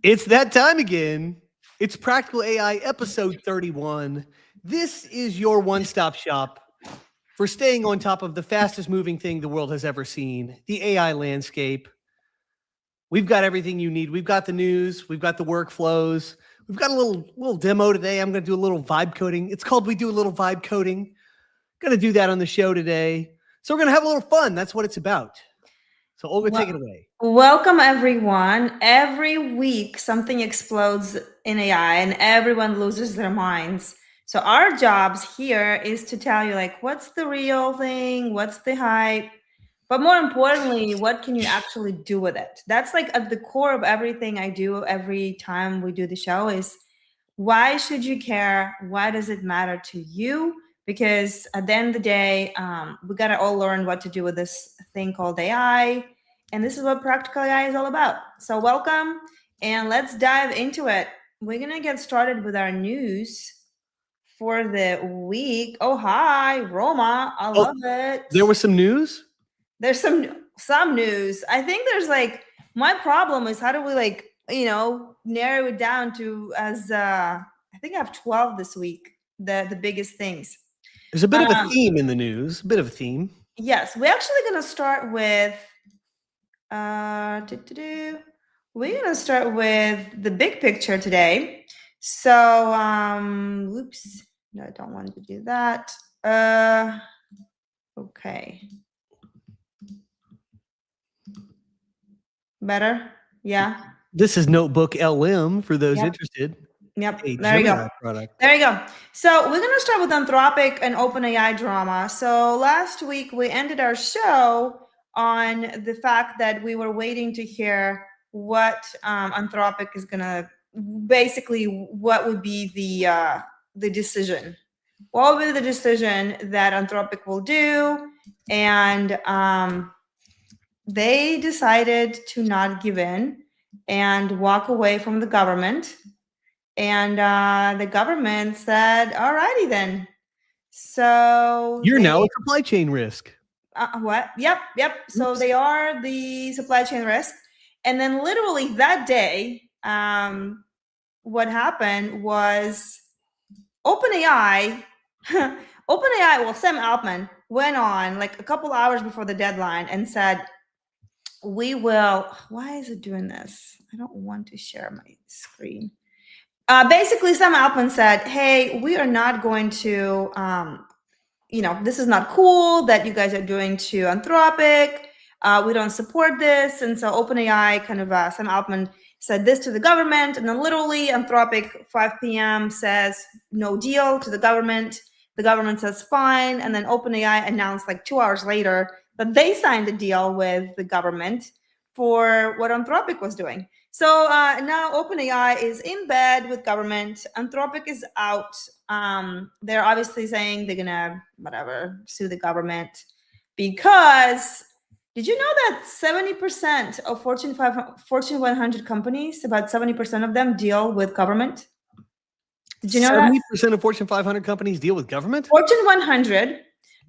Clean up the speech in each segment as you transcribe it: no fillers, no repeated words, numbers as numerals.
It's that time again. It's Practical AI episode 31. This is your one-stop shop for staying on top of the fastest moving thing the world has ever seen, the AI landscape. We've got everything you need. We've got the news. We've got the workflows. We've got a little demo today. I'm going to do a little vibe coding. It's called We Do a Little Vibe Coding. Going to do that on the show today. So we're going to have a little fun. That's what it's about. So Olga, take it away. Welcome, everyone. Every week, something explodes in AI and everyone loses their minds. So our jobs here is to tell you, like, what's the real thing? What's the hype? But more importantly, what can you actually do with it? That's like at the core of everything I do every time we do the show is why should you care? Why does it matter to you? Because at the end of the day, we got to all learn what to do with this thing called AI. And this is what Practical AI is all about. So welcome, and let's dive into it. We're going to get started with our news for the week. Oh, hi, Roma. I love it. There was some news? There's some news. I think there's like, my problem is how do we narrow it down to as, I think I have 12 this week, the biggest things. There's a bit of a theme in the news, a bit of a theme. Yes, we're actually going to start with, we're going to start with the big picture today. So, oops, no, I don't want to do that. Okay. Better? Yeah. This is Notebook LM for those interested. Yep. There you go. There you go. So we're going to start with Anthropic and OpenAI drama. So last week we ended our show on the fact that we were waiting to hear what Anthropic is going to, basically what would be the decision. What will be the decision that Anthropic will do? And they decided to not give in and walk away from the government. And the government said, all righty then. So you're now a supply chain risk. What? Yep. So they are the supply chain risk. And then literally that day, what happened was OpenAI, Sam Altman went on like a couple hours before the deadline and said, why is it doing this? I don't want to share my screen. Basically, Sam Altman said, hey, we are not going to, this is not cool that you guys are doing to Anthropic. We don't support this. And so OpenAI Sam Altman said this to the government. And then literally Anthropic 5 p.m. says no deal to the government. The government says fine. And then OpenAI announced like 2 hours later that they signed a deal with the government for what Anthropic was doing. So now OpenAI is in bed with government. Anthropic is out. They're obviously saying they're gonna sue the government because did you know that 70% of Fortune 100 companies, about 70% of them deal with government? Did you know 70% of Fortune 500 companies deal with government? Fortune 100,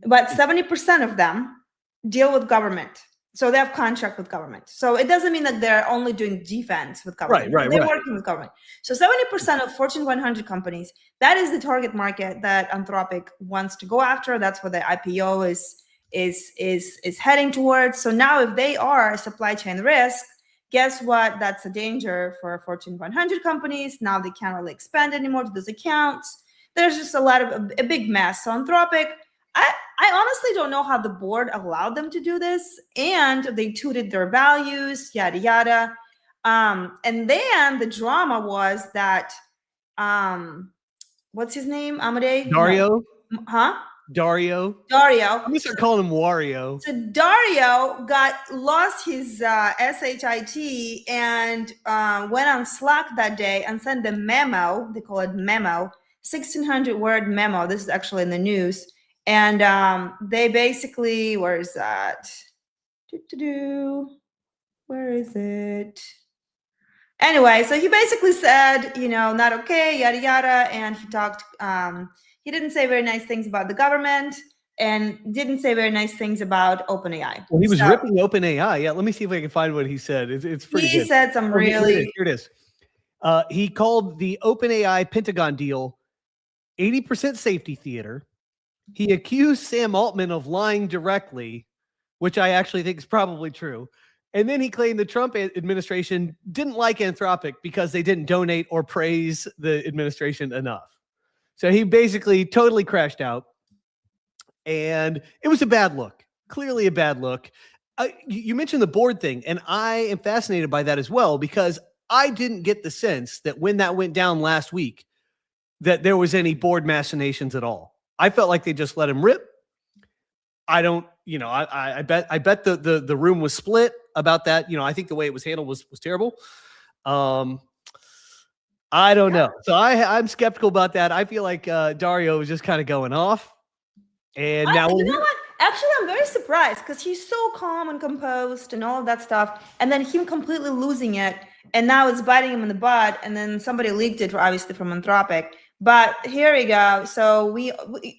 about 70% of them deal with government. So they have contract with government. So it doesn't mean that they're only doing defense with government. They're working with government. So 70% of Fortune 100 companies, that is the target market that Anthropic wants to go after. That's what the IPO is heading towards. So now if they are a supply chain risk, guess what? That's a danger for Fortune 100 companies. Now they can't really expand anymore to those accounts. There's just a big mess. So Anthropic, I honestly don't know how the board allowed them to do this, and they tooted their values, yada, yada. And then the drama was that, what's his name? Amade? Dario? No. Huh? Dario. I'm gonna start calling him Wario. So Dario lost his SHIT and went on Slack that day and sent a memo. They call it memo, 1,600 word memo. This is actually in the news. And they basically, where is that? Where is it? Anyway, so he basically said, not okay, yada, yada. And he talked, he didn't say very nice things about the government and didn't say very nice things about OpenAI. Well, he was ripping OpenAI. Yeah, let me see if I can find what he said. It's pretty good. He said some really... Here it is. He called the OpenAI Pentagon deal 80% safety theater. He accused Sam Altman of lying directly, which I actually think is probably true. And then he claimed the Trump administration didn't like Anthropic because they didn't donate or praise the administration enough. So he basically totally crashed out. And it was a bad look, clearly a bad look. You mentioned the board thing, and I am fascinated by that as well, because I didn't get the sense that when that went down last week, that there was any board machinations at all. I felt like they just let him rip. I don't, I bet the room was split about that. I think the way it was handled was terrible. I don't know. So I'm skeptical about that. I feel like Dario was just kind of going off. And now, you know what? Actually, I'm very surprised because he's so calm and composed and all of that stuff. And then him completely losing it. And now it's biting him in the butt. And then somebody leaked it, obviously, from Anthropic. But here we go. So we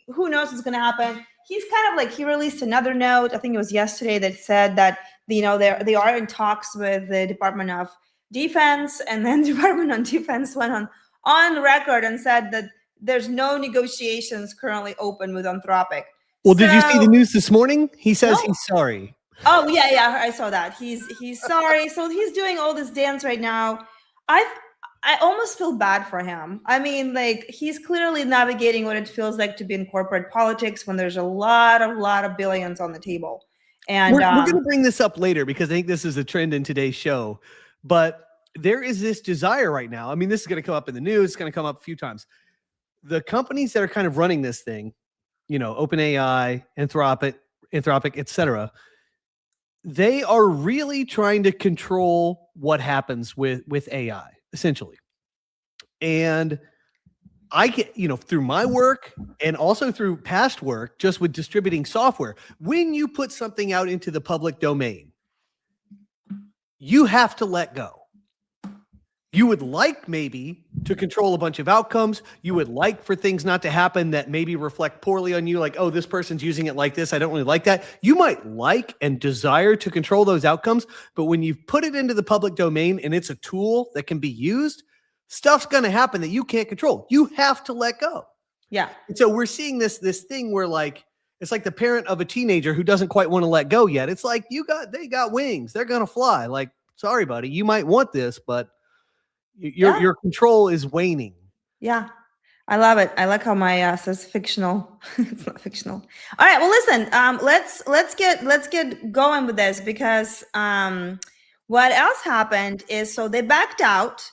who knows what's going to happen? He's kind of like, he released another note, I think it was yesterday, that said that, they are in talks with the Department of Defense. And then Department of Defense went on record and said that there's no negotiations currently open with Anthropic. Well, did you see the news this morning? He says he's sorry. Oh, yeah, I saw that. He's sorry. So he's doing all this dance right now. I almost feel bad for him. I mean, like, he's clearly navigating what it feels like to be in corporate politics when there's a lot of billions on the table. And we're going to bring this up later because I think this is a trend in today's show. But there is this desire right now. I mean, this is going to come up in the news. It's going to come up a few times. The companies that are kind of running this thing, OpenAI, Anthropic, etc., they are really trying to control what happens with AI, essentially. And I get, through my work and also through past work, just with distributing software, when you put something out into the public domain, you have to let go. You would like maybe to control a bunch of outcomes. You would like for things not to happen that maybe reflect poorly on you, like, oh, this person's using it like this. I don't really like that. You might like and desire to control those outcomes, but when you put it into the public domain and it's a tool that can be used, stuff's going to happen that you can't control. You have to let go. Yeah. And so we're seeing this thing where, like, it's like the parent of a teenager who doesn't quite want to let go yet. It's like, they got wings. They're going to fly. Like, sorry, buddy, you might want this, but your control is waning. Yeah, I love it. I like how my says fictional. It's not fictional. All right. Well, listen. Let's get going with this because what else happened is, so they backed out.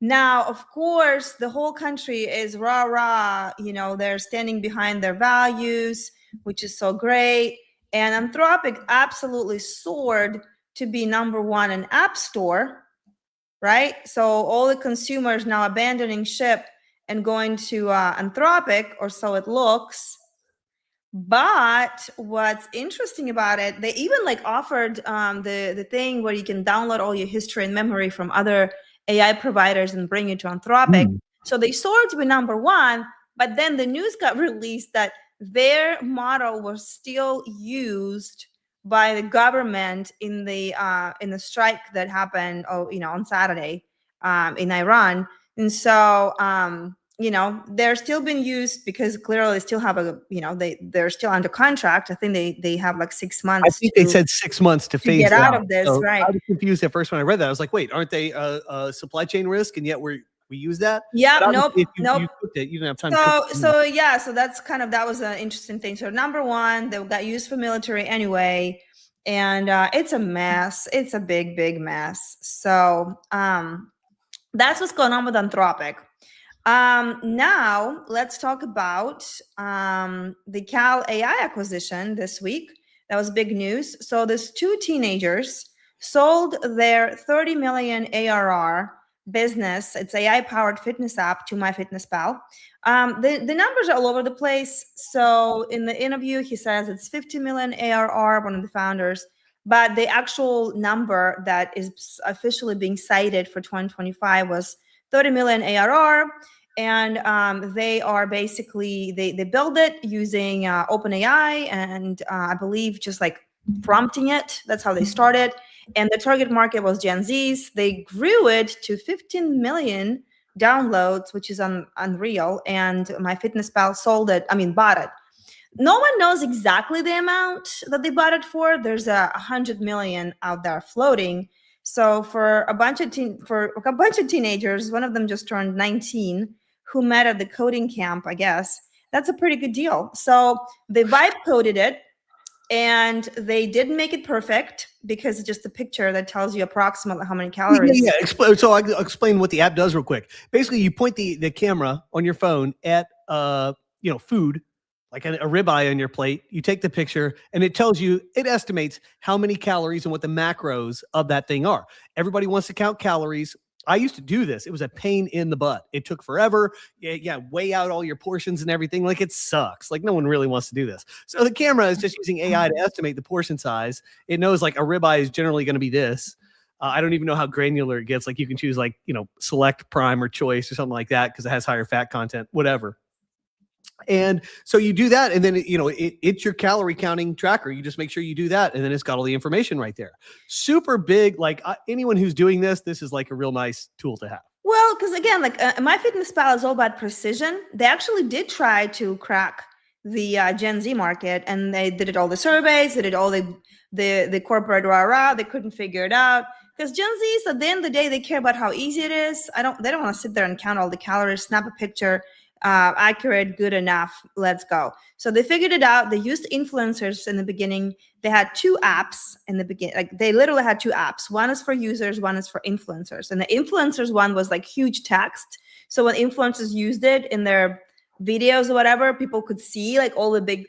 Now, of course, the whole country is rah. They're standing behind their values, which is so great. And Anthropic absolutely soared to be #1 in App Store. Right? So all the consumers now abandoning ship and going to Anthropic, or so it looks. But what's interesting about it, they even offered the thing where you can download all your history and memory from other AI providers and bring it to Anthropic. So they soared to be #1, but then the news got released that their model was still used by the government in the strike that happened, on Saturday, in Iran. And so, they're still being used because clearly they still have they're still under contract. I think they have 6 months. I think they said 6 months to phase get out of this, so right? I was confused at first when I read that. I was like, wait, aren't they a supply chain risk? And yet we use that? Yeah, nope. You cooked it, you didn't have time to so that's that was an interesting thing. So #1, they got used for military anyway. And it's a mess. It's a big mess. So that's what's going on with Anthropic. Now let's talk about the Cal AI acquisition this week. That was big news. So there's 2 teenagers sold their 30 million ARR business. It's AI-powered fitness app to MyFitnessPal. The numbers are all over the place. So in the interview, he says it's 50 million ARR, one of the founders, but the actual number that is officially being cited for 2025 was 30 million ARR. And they are basically, they build it using OpenAI and I believe just prompting it. That's how they started. And the target market was Gen Zs. They grew it to 15 million downloads, which is unreal. And MyFitnessPal bought it. No one knows exactly the amount that they bought it for. There's 100 million out there floating. So for a bunch of teenagers, one of them just turned 19, who met at the coding camp, I guess, that's a pretty good deal. So they vibe coded it, and they didn't make it perfect because it's just a picture that tells you approximately how many calories. Yeah. So I'll explain what the app does real quick. Basically, you point the camera on your phone at food, like a ribeye on your plate. You take the picture, and it tells you, it estimates how many calories and what the macros of that thing are. Everybody wants to count calories. I used to do this. It was a pain in the butt. It took forever. Yeah, weigh out all your portions and everything. Like, it sucks. Like, no one really wants to do this. So the camera is just using AI to estimate the portion size. It knows like a ribeye is generally going to be this. I don't even know how granular it gets. Like, you can choose select, prime, or choice or something like that because it has higher fat content, whatever. And so you do that, and then it's your calorie counting tracker. You just make sure you do that, and then it's got all the information right there. Super big. Like, anyone who's doing this is like a real nice tool to have. Well, because again, MyFitnessPal is all about precision. They actually did try to crack the Gen Z market, and they did all the surveys, they did all the corporate rah-rah. They couldn't figure it out because Gen Zs, at the end of the day, they care about how easy it is. They don't want to sit there and count all the calories, snap a picture. Accurate, good enough, let's go. So they figured it out. They used influencers in the beginning. They had two apps in the beginning. Like, they literally had two apps. One is for users, one is for influencers. And the influencers one was like huge text. So when influencers used it in their videos or whatever, people could see like all the big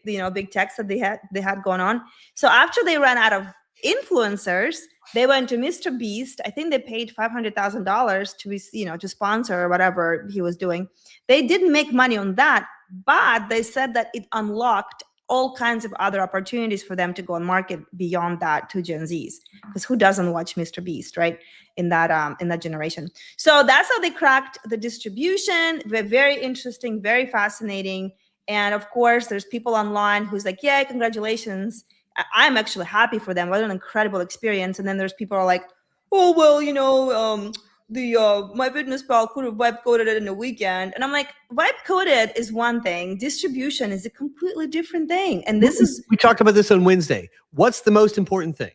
text that they had going on. So after they ran out of influencers, they went to Mr. Beast. I think they paid $500,000 to sponsor or whatever he was doing. They didn't make money on that, but they said that it unlocked all kinds of other opportunities for them to go and market beyond that to Gen Zs. Because who doesn't watch Mr. Beast, right? In that generation. So that's how they cracked the distribution. Very interesting, very fascinating. And of course, there's people online who's like, "Yay, congratulations." I'm actually happy for them. What an incredible experience. And then there's people who are like, "Oh, well, MyFitnessPal could have vibe coded it in a weekend." And I'm like, vibe coded is one thing. Distribution is a completely different thing. And we talked about this on Wednesday. What's the most important thing?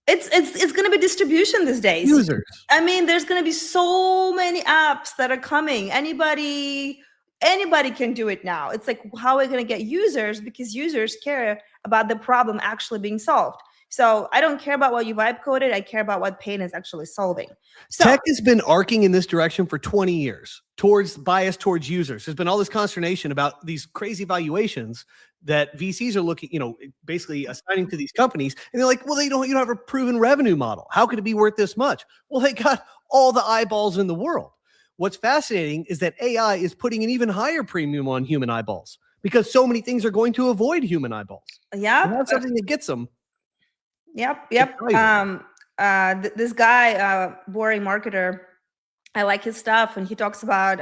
It's going to be distribution these days. Users. I mean, there's going to be so many apps that are coming. Anybody can do it now. It's like, how are we going to get users? Because users care about the problem actually being solved. So I don't care about what you vibe coded. I care about what pain is actually solving. So tech has been arcing in this direction for 20 years bias towards users. There's been all this consternation about these crazy valuations that VCs are looking, basically assigning to these companies. And they're like, well, you don't have a proven revenue model. How could it be worth this much? Well, they got all the eyeballs in the world. What's fascinating is that AI is putting an even higher premium on human eyeballs because so many things are going to avoid human eyeballs. Yeah. That's something that gets them. Yep. This guy, boring marketer, I like his stuff, and he talks about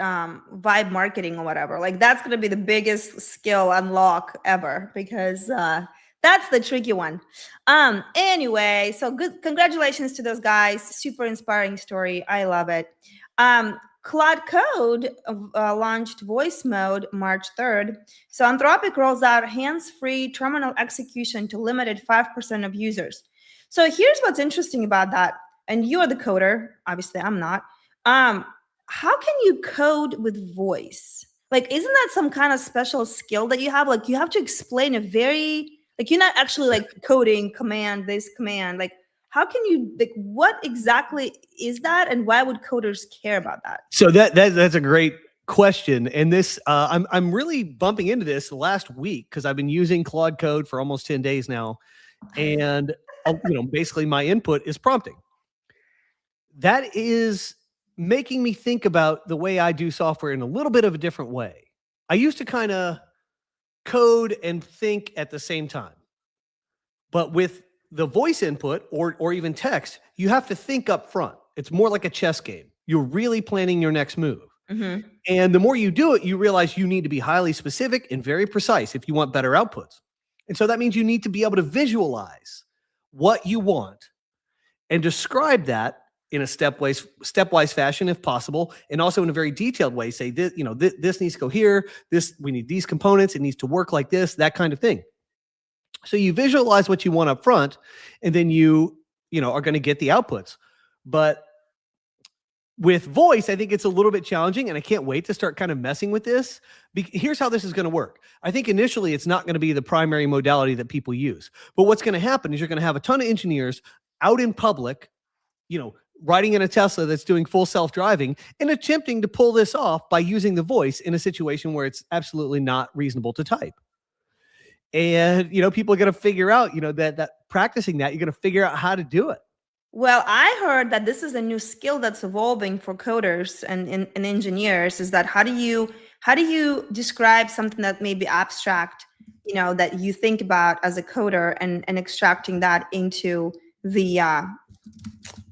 vibe marketing or whatever. Like, that's going to be the biggest skill unlock ever, because that's the tricky one. Anyway, so good. Congratulations to those guys. Super inspiring story. I love it. Claude Code launched voice mode March 3rd. So Anthropic rolls out hands-free terminal execution to limited 5% of users. So here's what's interesting about that. And you are the coder. Obviously, I'm not. How can you code with voice? Like, isn't that some kind of special skill that you have? Like, you have to explain you're not actually like coding command, this command. Like, how can you, what exactly is that, and why would coders care about that? So that's a great question. And this, I'm really bumping into this the last week because I've been using Claude Code for almost 10 days now. And, basically my input is prompting. That is making me think about the way I do software in a little bit of a different way. I used to kind of code and think at the same time. But with the voice input or even text, you have to think up front. It's more like a chess game. You're really planning your next move. Mm-hmm. And the more you do it, you realize you need to be highly specific and very precise if you want better outputs. And so that means you need to be able to visualize what you want and describe that in a stepwise fashion, if possible, and also in a very detailed way. Say this, this needs to go here. We need these components. It needs to work like this. That kind of thing. So you visualize what you want up front, and then you are going to get the outputs. But with voice, I think it's a little bit challenging, and I can't wait to start kind of messing with this. Here's how this is going to work. I think initially it's not going to be the primary modality that people use. But what's going to happen is you're going to have a ton of engineers out in public, riding in a Tesla that's doing full self-driving and attempting to pull this off by using the voice in a situation where it's absolutely not reasonable to type. And, people are going to figure out, that practicing that, you're going to figure out how to do it. Well, I heard that this is a new skill that's evolving for coders and engineers, is that how do you describe something that may be abstract, that you think about as a coder and extracting that into the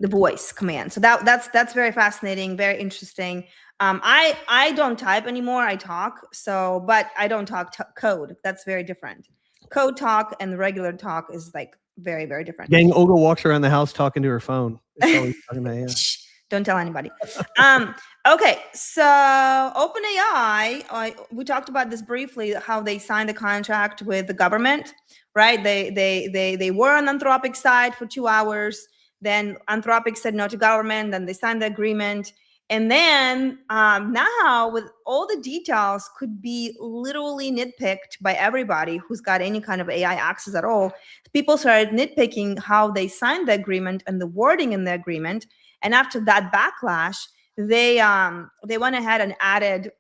voice command. So that's very fascinating, very interesting. I don't type anymore, I talk. But I don't talk code. That's very different. Code talk and regular talk is like very, very different. Gang, Olga walks around the house talking to her phone. Shh, don't tell anybody. Okay, so OpenAI, we talked about this briefly, how they signed the contract with the government, right? They were on Anthropic side for 2 hours. Then Anthropic said no to government. Then they signed the agreement. And then now with all the details could be literally nitpicked by everybody who's got any kind of AI access at all. People started nitpicking how they signed the agreement and the wording in the agreement. And after that backlash, they went ahead and added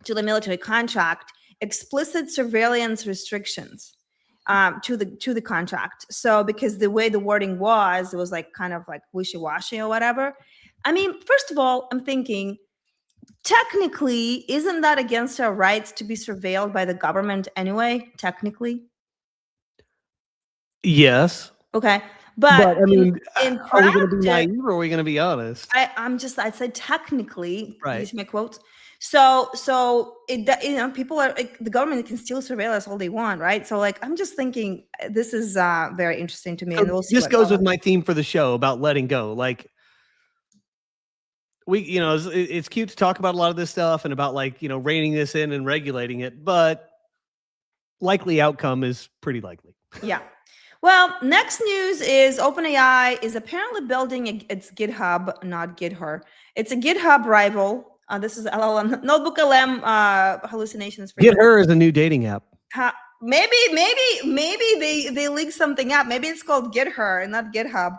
to the military contract explicit surveillance restrictions to the contract. So because the way the wording was, it was like kind of like wishy-washy or whatever. I mean, first of all, I'm thinking, technically, isn't that against our rights to be surveilled by the government anyway, technically? Yes. Okay. But I mean, in are we going to be naive or are we going to be honest? I'd say technically, right. Use my quotes. So people are like, the government can still surveil us all they want, right? So like, I'm just thinking this is very interesting to me. And we'll see. This goes with my theme for the show about letting go. Like, it's cute to talk about a lot of this stuff and about reining this in and regulating it, but likely outcome is pretty likely. Yeah. Well, next news is OpenAI is apparently building its GitHub, not GitHub. It's a GitHub rival. This is LLM, Notebook LM hallucinations. For GitHub is a new dating app. Maybe they leaked something up. Maybe it's called GitHub and not GitHub.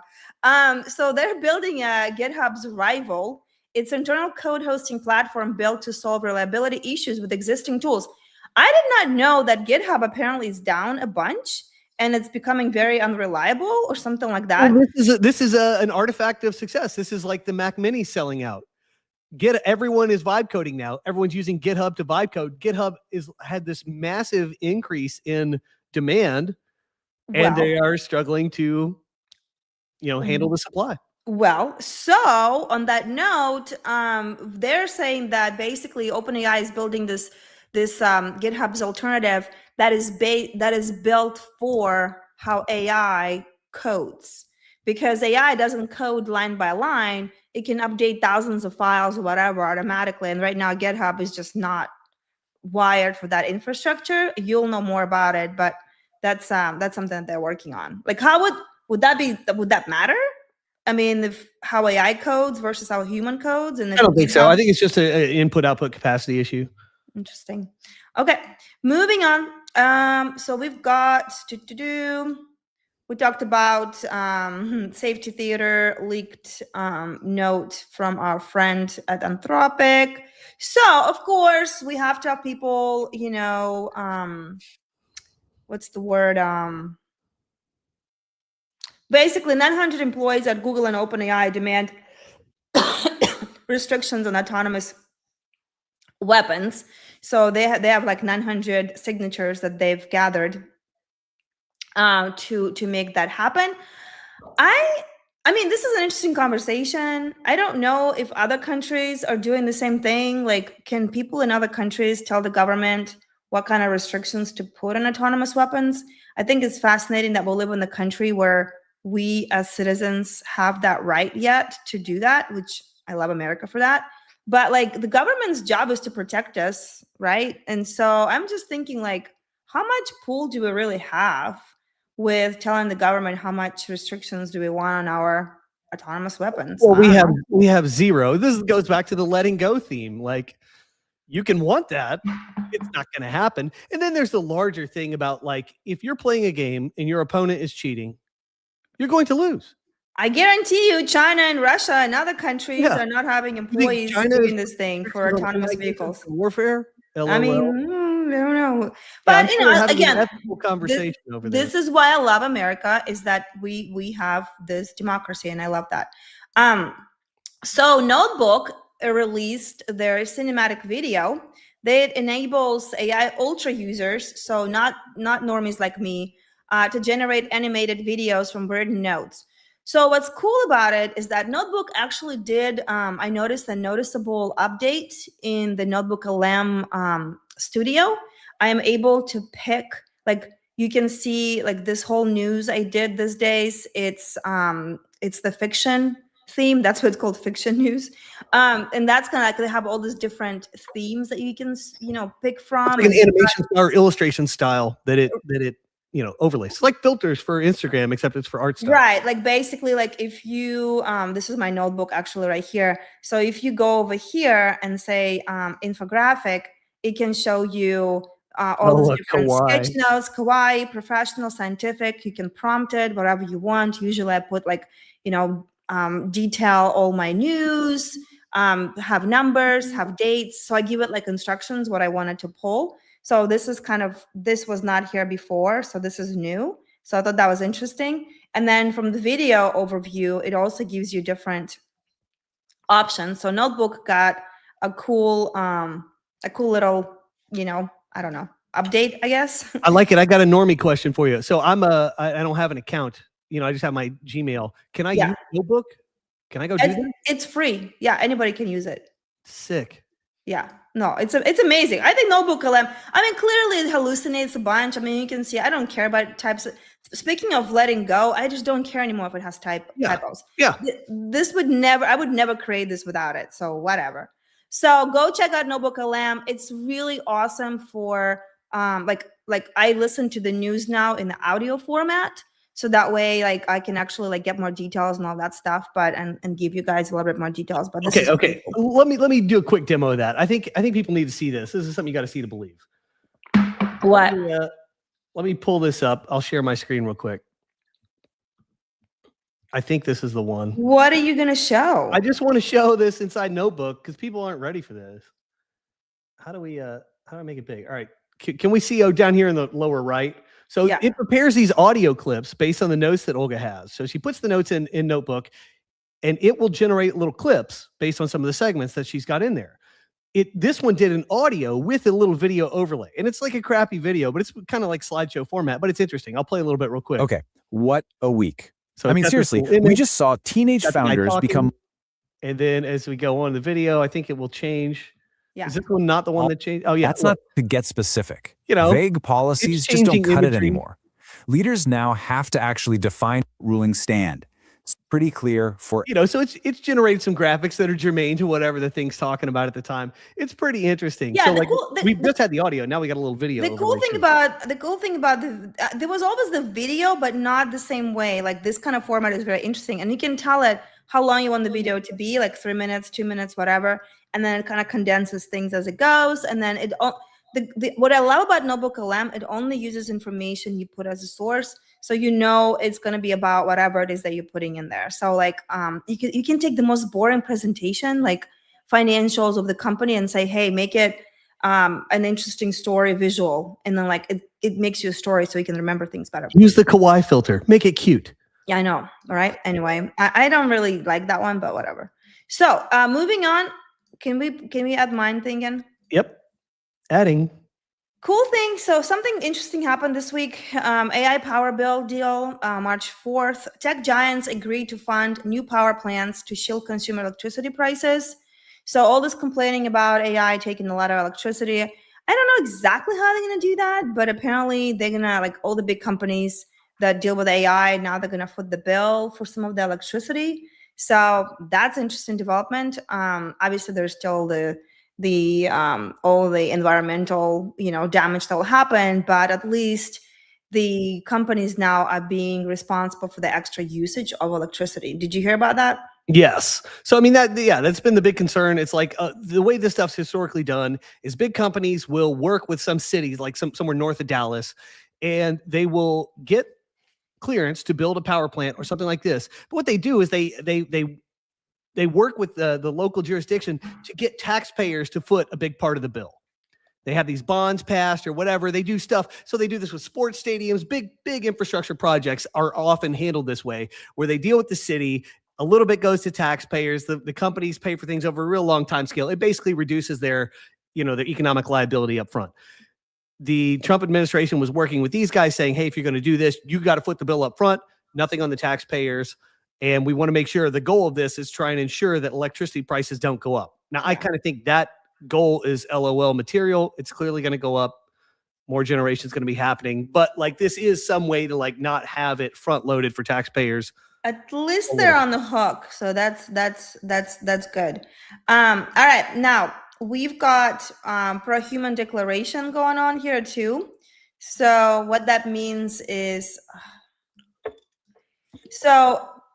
So they're building a GitHub's rival. It's an internal code hosting platform built to solve reliability issues with existing tools. I did not know that GitHub apparently is down a bunch and it's becoming very unreliable or something like that. Well, this is an artifact of success. This is like the Mac Mini selling out. Everyone is vibe coding now. Everyone's using GitHub to vibe code. GitHub had this massive increase in demand, and they are struggling to, handle the supply. Well, so on that note, they're saying that basically OpenAI is building this GitHub's alternative that is built for how AI codes, because AI doesn't code line by line. It can update thousands of files or whatever automatically, and right now GitHub is just not wired for that infrastructure. You'll know more about it, but that's something that they're working on. Like, how would that matter? I mean, how AI codes versus how human codes? And I don't think so. I think it's just an input-output capacity issue. Interesting. Okay, moving on. So we've got we talked about safety theater leaked note from our friend at Anthropic. So of course we have to have people, what's the word? Basically, 900 employees at Google and OpenAI demand restrictions on autonomous weapons. So they have like 900 signatures that they've gathered to make that happen. I mean, this is an interesting conversation. I don't know if other countries are doing the same thing. Like, can people in other countries tell the government what kind of restrictions to put on autonomous weapons? I think it's fascinating that we live in a country where we as citizens have that right yet to do that, which I love America for that. But like the government's job is to protect us, right? And so I'm just thinking like, how much pull do we really have with telling the government how much restrictions do we want on our autonomous weapons? Well, I don't know. we have zero. This goes back to the letting go theme. Like, you can want that, it's not going to happen. And then there's the larger thing about like, if you're playing a game and your opponent is cheating, you're going to lose. I guarantee you, China and Russia and other countries Yeah. are not having You think employees China doing is this thing for restrictions on autonomous AI games vehicles. for warfare? I mean, LOL. I don't know. Yeah, But I'm you sure they're know, having an again, ethical conversation over there. this is why I love America, is that we have this democracy, and I love that. So Notebook released their cinematic video that enables AI ultra users, so not normies like me, to generate animated videos from written notes. So what's cool about it is that Notebook actually did, I noticed a noticeable update in the Notebook LM studio. I am able to pick, like, you can see like this whole news I did these days. It's the fiction theme. That's what it's called, fiction news. And that's kind of like, they have all these different themes that you can, pick from. It's like an animation or illustration style that it overlays. It's like filters for Instagram, except it's for art style. Right. Like basically, like if you, this is my notebook actually right here. So if you go over here and say infographic, it can show you all these different sketch notes, kawaii, professional, scientific. You can prompt it, whatever you want. Usually I put like, detail all my news, have numbers, have dates. So I give it like instructions, what I wanted to pull. So this is this was not here before. So this is new. So I thought that was interesting. And then from the video overview, it also gives you different options. So Notebook got a cool little, I don't know, update, I guess. I like it. I got a normie question for you. So I don't have an account. I just have my Gmail. Can I use Notebook? Can I go do that? It's free. Yeah, anybody can use it. Sick. Yeah, no, it's amazing. I think Notebook LM, clearly it hallucinates a bunch. You can see, I don't care about types. Speaking of letting go, I just don't care anymore if it has typos. Yeah. I would never create this without it. So whatever. So go check out Notebook LM. It's really awesome for, like I listen to the news now in the audio format. So that way, like I can actually like get more details and all that stuff, and give you guys a little bit more details. But this okay. Let me do a quick demo of that. I think people need to see this. This is something you got to see to believe. What? Let me pull this up. I'll share my screen real quick. I think this is the one. What are you gonna show? I just want to show this inside Notebook because people aren't ready for this. How do I make it big? All right. Can we see down here in the lower right? So it prepares these audio clips based on the notes that Olga has. So she puts the notes in Notebook, and it will generate little clips based on some of the segments that she's got in there. This one did an audio with a little video overlay, and it's like a crappy video, but it's kind of like slideshow format, but it's interesting. I'll play a little bit real quick. Okay. What a week. So seriously, we just saw teenage founders become. And then as we go on the video, I think it will change. Yeah. Is this one not the one that changed? Oh, yeah. That's not to get specific. You vague policies just don't cut it anymore. Leaders now have to actually define ruling stand. It's pretty clear for so it's generated some graphics that are germane to whatever the thing's talking about at the time. It's pretty interesting. Yeah, so we've just had the audio. Now we got a little video. The cool thing about there was always the video, but not the same way. Like this kind of format is very interesting, and you can tell it how long you want the video to be, like 3 minutes, 2 minutes, whatever. And then it kind of condenses things as it goes. And then what I love about Notebook LM, it only uses information you put as a source. So it's going to be about whatever it is that you're putting in there. So like you can take the most boring presentation, like financials of the company, and say, hey, make it an interesting story visual. And then like it makes you a story so you can remember things better. Use the kawaii filter. Make it cute. Yeah, I know. All right. Anyway, I don't really like that one, but whatever. So moving on. Can we add mine thing again? Yep. Adding. Cool thing. So something interesting happened this week. AI power bill deal, March 4th. Tech giants agreed to fund new power plants to shield consumer electricity prices. So all this complaining about AI taking a lot of electricity. I don't know exactly how they're going to do that, but apparently they're going to, like all the big companies, that deal with AI. Now they're going to foot the bill for some of the electricity. So that's interesting development. Obviously, there's still all the environmental, damage that will happen, but at least the companies now are being responsible for the extra usage of electricity. Did you hear about that? Yes. So, I mean, that's been the big concern. It's like the way this stuff's historically done is big companies will work with some cities, like somewhere north of Dallas, and they will get clearance to build a power plant or something like this. But what they do is they work with the local jurisdiction to get taxpayers to foot a big part of the bill. They have these bonds passed or whatever. They do stuff. So they do this with sports stadiums. Big infrastructure projects are often handled this way, where they deal with the city. A little bit goes to taxpayers. The companies pay for things over a real long time scale. It basically reduces their economic liability up front. The Trump administration was working with these guys saying, hey, if you're going to do this, you got to foot the bill up front, nothing on the taxpayers. And we want to make sure the goal of this is trying to ensure that electricity prices don't go up. Now, I kind of think that goal is LOL material. It's clearly going to go up. More generations going to be happening. But like this is some way to like not have it front loaded for taxpayers. At least they're on the hook. So that's good. All right. Now we've got pro-human declaration going on here too. So what that means is,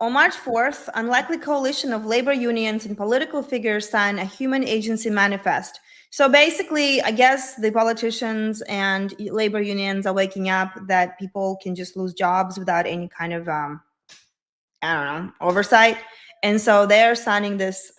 on March 4th, unlikely coalition of labor unions and political figures signed a human agency manifest. So basically, I guess the politicians and labor unions are waking up that people can just lose jobs without any kind of, oversight. And so they're signing this.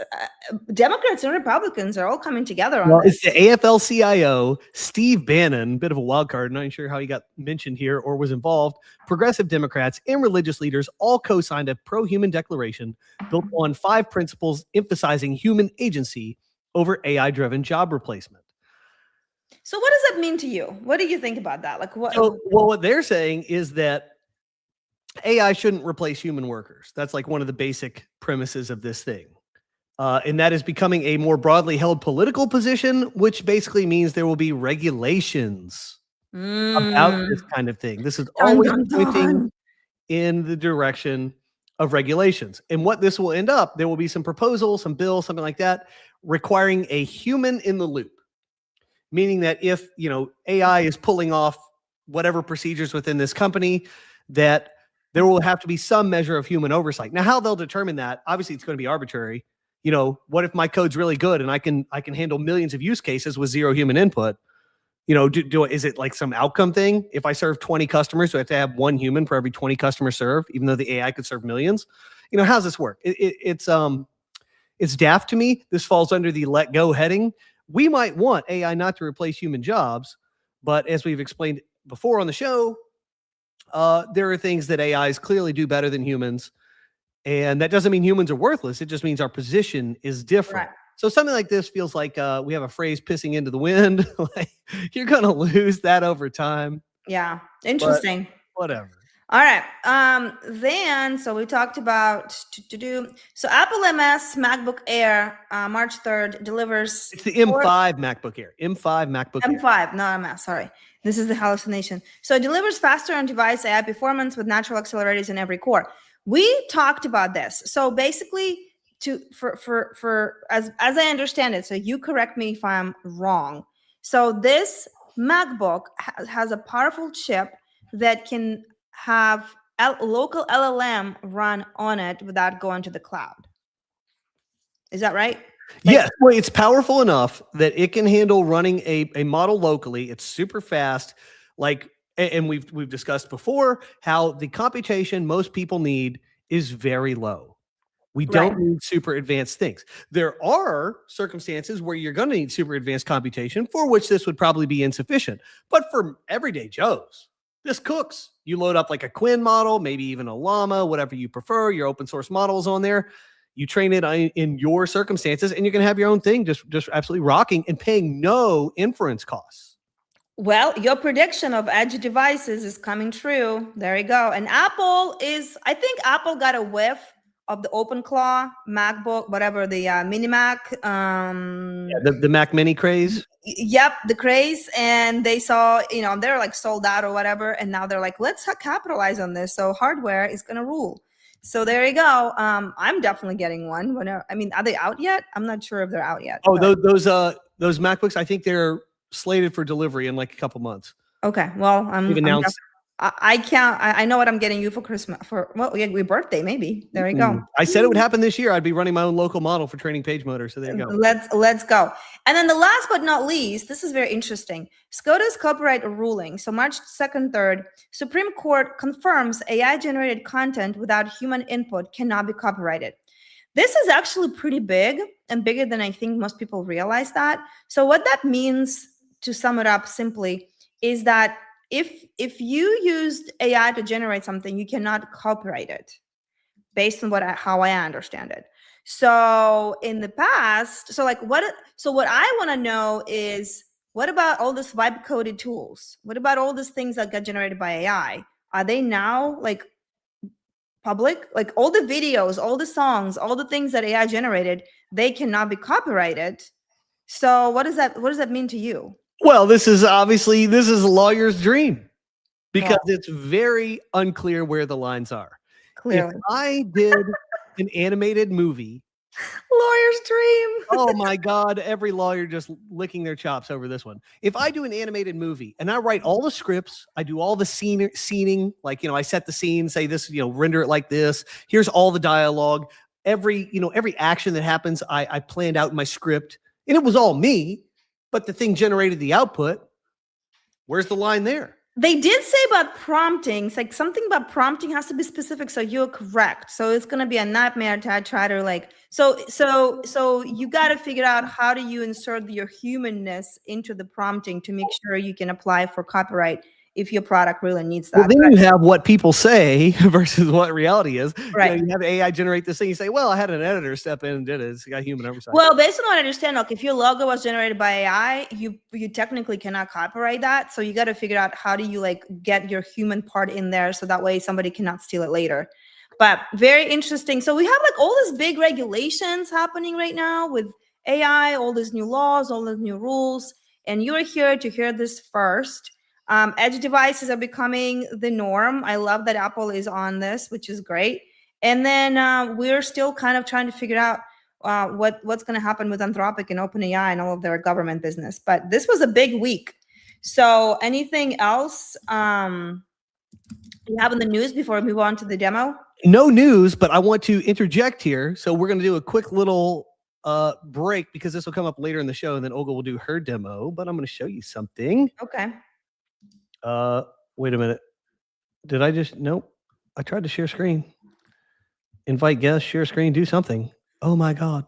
Democrats and Republicans are all coming together on this. It's the AFL-CIO, Steve Bannon, bit of a wild card. Not sure how he got mentioned here or was involved. Progressive Democrats and religious leaders all co-signed a pro-human declaration built on 5 principles emphasizing human agency over AI-driven job replacement. So what does that mean to you? What do you think about that? Like what? What they're saying is that AI shouldn't replace human workers. That's like one of the basic premises of this thing. And that is becoming a more broadly held political position, which basically means there will be regulations about this kind of thing. This is always pointing in the direction of regulations. And what this will end up, there will be some proposal, some bill, something like that, requiring a human in the loop. Meaning that if, AI is pulling off whatever procedures within this company, that there will have to be some measure of human oversight. Now, how they'll determine that, obviously it's going to be arbitrary. What if my code's really good and I can handle millions of use cases with zero human input? Is it like some outcome thing? If I serve 20 customers, do I have to have 1 human for every 20 customers served, even though the AI could serve millions? How's this work? It's daft to me. This falls under the let go heading. We might want AI not to replace human jobs, but as we've explained before on the show, there are things that AIs clearly do better than humans. And that doesn't mean humans are worthless. It just means our position is different. Right. So something like this feels like we have a phrase pissing into the wind. Like you're going to lose that over time. Yeah. Interesting. Whatever. All right. Then, so we talked about so Apple MS MacBook Air, March 3rd delivers. It's the M5 MacBook Air. M5 MacBook Air. M5, not MS. Sorry. This is the hallucination. So it delivers faster on-device AI performance with natural accelerators in every core. We talked about this. So basically, as I understand it, so you correct me if I'm wrong. So this MacBook has a powerful chip that can have local LLM run on it without going to the cloud. Is that right? Yes, well, it's powerful enough that it can handle running a model locally. It's super fast. And we've discussed before how the computation most people need is very low. We don't need super advanced things. There are circumstances where you're going to need super advanced computation for which this would probably be insufficient. But for everyday Joes, this cooks. You load up like a Quinn model, maybe even a Llama, whatever you prefer. Your open source models on there. You train it in your circumstances, and you can have your own thing just absolutely rocking and paying no inference costs. Well, your prediction of edge devices is coming true. There you go. And I think Apple got a whiff of the OpenClaw MacBook, whatever, the mini Mac. The Mac Mini craze. Yep, the craze. And they saw, they're like sold out or whatever. And now they're like, let's capitalize on this. So hardware is going to rule. So there you go. I'm definitely getting one. Are they out yet? I'm not sure if they're out yet. Oh, those MacBooks, I think they're slated for delivery in like a couple months. Okay. Well, I know what I'm getting you for Christmas your birthday, maybe. There you go. I said it would happen this year. I'd be running my own local model for training page motor. So there you go. Let's go. And then the last but not least, this is very interesting. SCOTUS copyright ruling. So March 2nd, 3rd, Supreme Court confirms AI generated content without human input cannot be copyrighted. This is actually pretty big and bigger than I think most people realize that. So what that means, to sum it up simply, is that if you used AI to generate something, you cannot copyright it based on how I understand it. So in the past, what I want to know is, what about all these vibe coded tools? What about all these things that got generated by AI? Are they now like public? Like all the videos, all the songs, all the things that AI generated, they cannot be copyrighted. So what does that mean to you? Well, this is a lawyer's dream, because it's very unclear where the lines are. Clearly. If I did an animated movie, lawyer's dream. Oh my God, every lawyer just licking their chops over this one. If I do an animated movie and I write all the scripts, I do all the scening, like, I set the scene, say this, render it like this. Here's all the dialogue. Every action that happens, I planned out in my script, and it was all me. But the thing generated the output. Where's the line there? They did say about prompting. It's like something about prompting has to be specific. So you're correct. So it's going to be a nightmare to try to so you got to figure out how do you insert your humanness into the prompting to make sure you can apply for copyright if your product really needs that. Well, then you have what people say versus what reality is. Right. You have AI generate this thing. You say, well, I had an editor step in and did it. It's got human oversight. Well, based on what I understand, if your logo was generated by AI, you technically cannot copyright that. So you got to figure out how do you get your human part in there so that way somebody cannot steal it later. But very interesting. So we have all these big regulations happening right now with AI, all these new laws, all these new rules, and you're here to hear this first. Edge devices are becoming the norm. I love that Apple is on this, which is great. And then we're still kind of trying to figure out what's going to happen with Anthropic and OpenAI and all of their government business. But this was a big week. So anything else you have in the news before we move on to the demo? No news, but I want to interject here. So we're going to do a quick little break because this will come up later in the show, and then Olga will do her demo. But I'm going to show you something. Okay. Wait a minute. Did I just, nope. I tried to share screen. Invite guests, share screen, do something. Oh my God.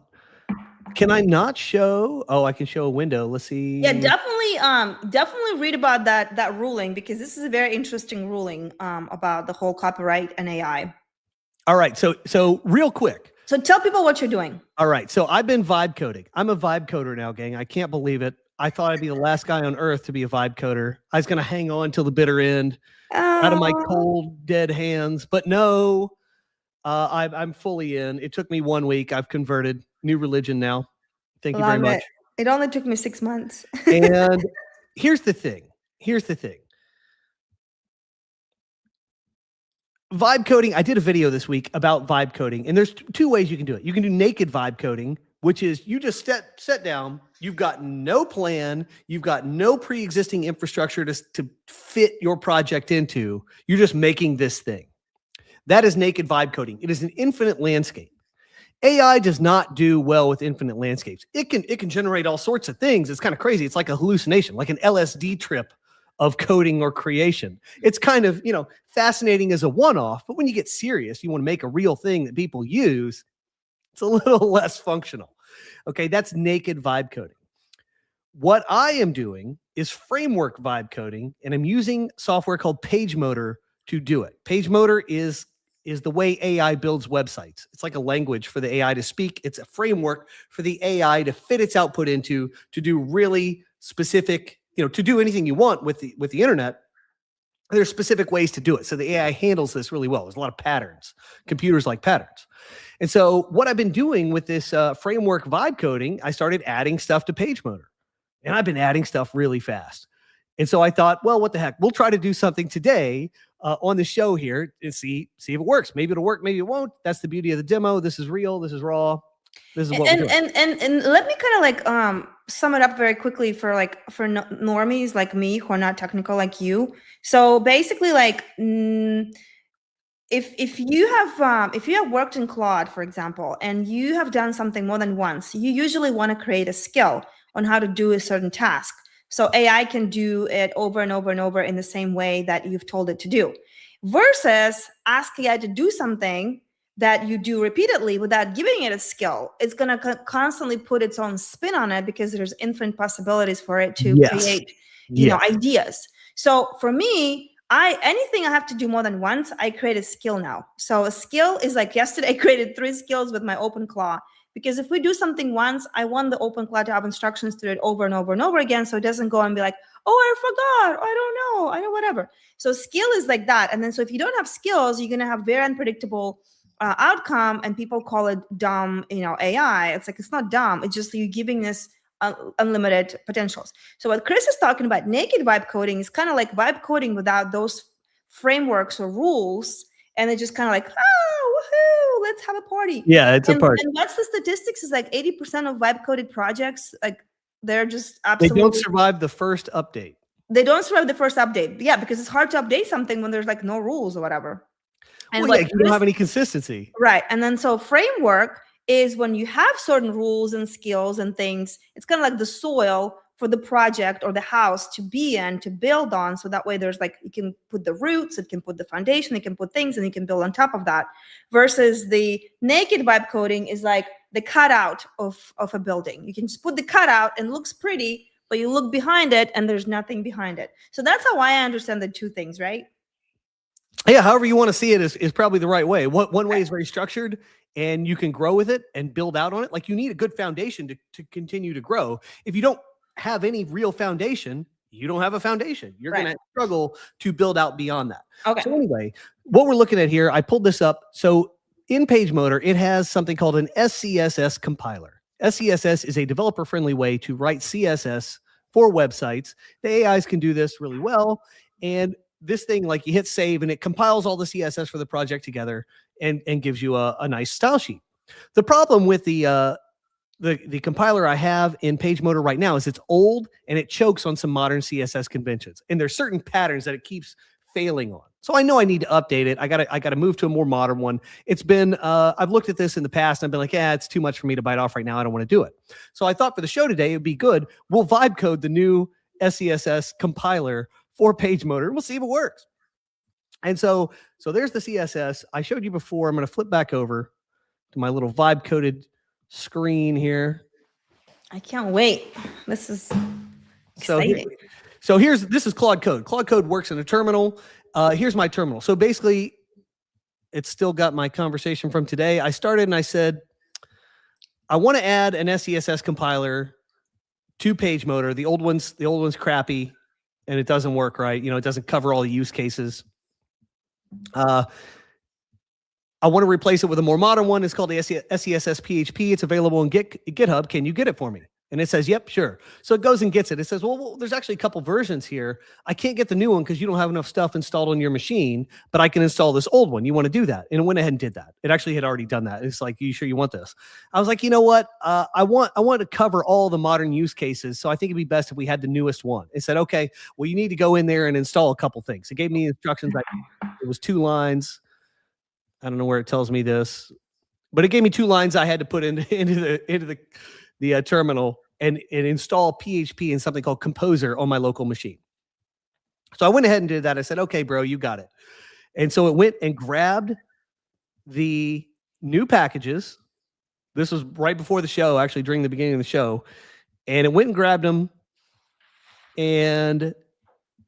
Can I not show? Oh, I can show a window. Let's see. Yeah, definitely read about that ruling, because this is a very interesting ruling about the whole copyright and AI. All right. So real quick. So tell people what you're doing. All right. So I've been vibe coding. I'm a vibe coder now, gang. I can't believe it. I thought I'd be the last guy on earth to be a vibe coder. I was going to hang on till the bitter end, out of my cold, dead hands. But no, I'm fully in. It took me 1 week. I've converted. New religion now. Thank you very much. It only took me 6 months. And here's the thing. Vibe coding. I did a video this week about vibe coding, and there's two ways you can do it. You can do naked vibe coding, which is you just sit down. You've got no plan. You've got no pre-existing infrastructure to fit your project into. You're just making this thing. That is naked vibe coding. It is an infinite landscape. AI does not do well with infinite landscapes. It can generate all sorts of things. It's kind of crazy. It's like a hallucination, like an LSD trip of coding or creation. It's kind of, fascinating as a one-off, but when you get serious, you want to make a real thing that people use, it's a little less functional. Okay, that's naked vibe coding. What I am doing is framework vibe coding, and I'm using software called PageMotor to do it. PageMotor is the way AI builds websites. It's like a language for the AI to speak. It's a framework for the AI to fit its output into, to do really specific, to do anything you want with the internet. There's specific ways to do it. So the AI handles this really well. There's a lot of patterns. Computers like patterns. And so what I've been doing with this framework vibe coding, I started adding stuff to PageMotor. And I've been adding stuff really fast. And so I thought, well, what the heck? We'll try to do something today on the show here and see if it works. Maybe it'll work, maybe it won't. That's the beauty of the demo. This is real. This is raw. This is what we're doing. And let me kind of like sum it up very quickly for normies like me who are not technical like you. So basically, like if you have worked in Claude, for example, and you have done something more than once, you usually want to create a skill on how to do a certain task. So AI can do it over and over and over in the same way that you've told it to do, versus ask AI to do something that you do repeatedly without giving it a skill. It's going to constantly put its own spin on it because there's infinite possibilities for it to create, ideas. So for me, anything I have to do more than once, I create a skill now. So a skill is like yesterday I created 3 skills with my OpenClaw, because if we do something once, I want the OpenClaw to have instructions to do it over and over and over again. So it doesn't go and be like, oh, I forgot. I know, whatever. So skill is like that. And then, so if you don't have skills, you're going to have very unpredictable outcome, and people call it dumb, AI. It's like, it's not dumb. It's just you giving this unlimited potentials. So what Chris is talking about, naked vibe coding, is kind of like vibe coding without those frameworks or rules. And it's just kind of like, oh, woohoo, let's have a party. Yeah, it's a party. And what's the statistics is like 80% of vibe coded projects, like they're just absolutely. They don't survive the first update. They don't survive the first update. Yeah, because it's hard to update something when there's like no rules or whatever. And you don't have any consistency. Right. And then so framework is when you have certain rules and skills and things, it's kind of like the soil for the project or the house to be in, to build on. So that way there's like, you can put the roots, it can put the foundation, it can put things, and you can build on top of that. Versus the naked vibe coding is like the cutout of a building. You can just put the cutout and it looks pretty, but you look behind it and there's nothing behind it. So that's how I understand the two things, right? Yeah, however you want to see it is probably the right way. One way is very structured, and you can grow with it and build out on it. Like, you need a good foundation to continue to grow. If you don't have any real foundation, you don't have a foundation. You're going to struggle to build out beyond that. Okay. So anyway, what we're looking at here, I pulled this up. So in PageMotor, it has something called an SCSS compiler. SCSS is a developer-friendly way to write CSS for websites. The AIs can do this really well, and this thing, like, you hit save and it compiles all the CSS for the project together and gives you a nice style sheet. The problem with the compiler I have in PageMotor right now is it's old and it chokes on some modern CSS conventions. And there's certain patterns that it keeps failing on. So I know I need to update it. I gotta move to a more modern one. It's been, I've looked at this in the past and I've been like, yeah, it's too much for me to bite off right now. I don't want to do it. So I thought for the show today, it'd be good. We'll vibe code the new SCSS compiler for PageMotor. We'll see if it works. And so there's the CSS I showed you before. I'm going to flip back over to my little vibe coded screen here. I can't wait. This is exciting. This is Claude Code. Claude Code works in a terminal. Here's my terminal. So basically, it's still got my conversation from today. I started and I said, I want to add an SCSS compiler to PageMotor. The old one's crappy, and it doesn't work right. It doesn't cover all the use cases. I want to replace it with a more modern one. It's called the SCSS PHP. It's available in GitHub. Can you get it for me? And it says, yep, sure. So it goes and gets it. It says, well, there's actually a couple versions here. I can't get the new one because you don't have enough stuff installed on your machine, but I can install this old one. You want to do that? And it went ahead and did that. It actually had already done that. It's like, you sure you want this? I was like, you know what? I want to cover all the modern use cases. So I think it'd be best if we had the newest one. It said, okay, well, you need to go in there and install a couple things. It gave me instructions. It was 2 lines. I don't know where it tells me this, but it gave me 2 lines I had to put into the terminal and install PHP and something called Composer on my local machine. So I went ahead and did that. I said, okay, bro, you got it. And so it went and grabbed the new packages. This was right before the show, actually during the beginning of the show. And it went and grabbed them and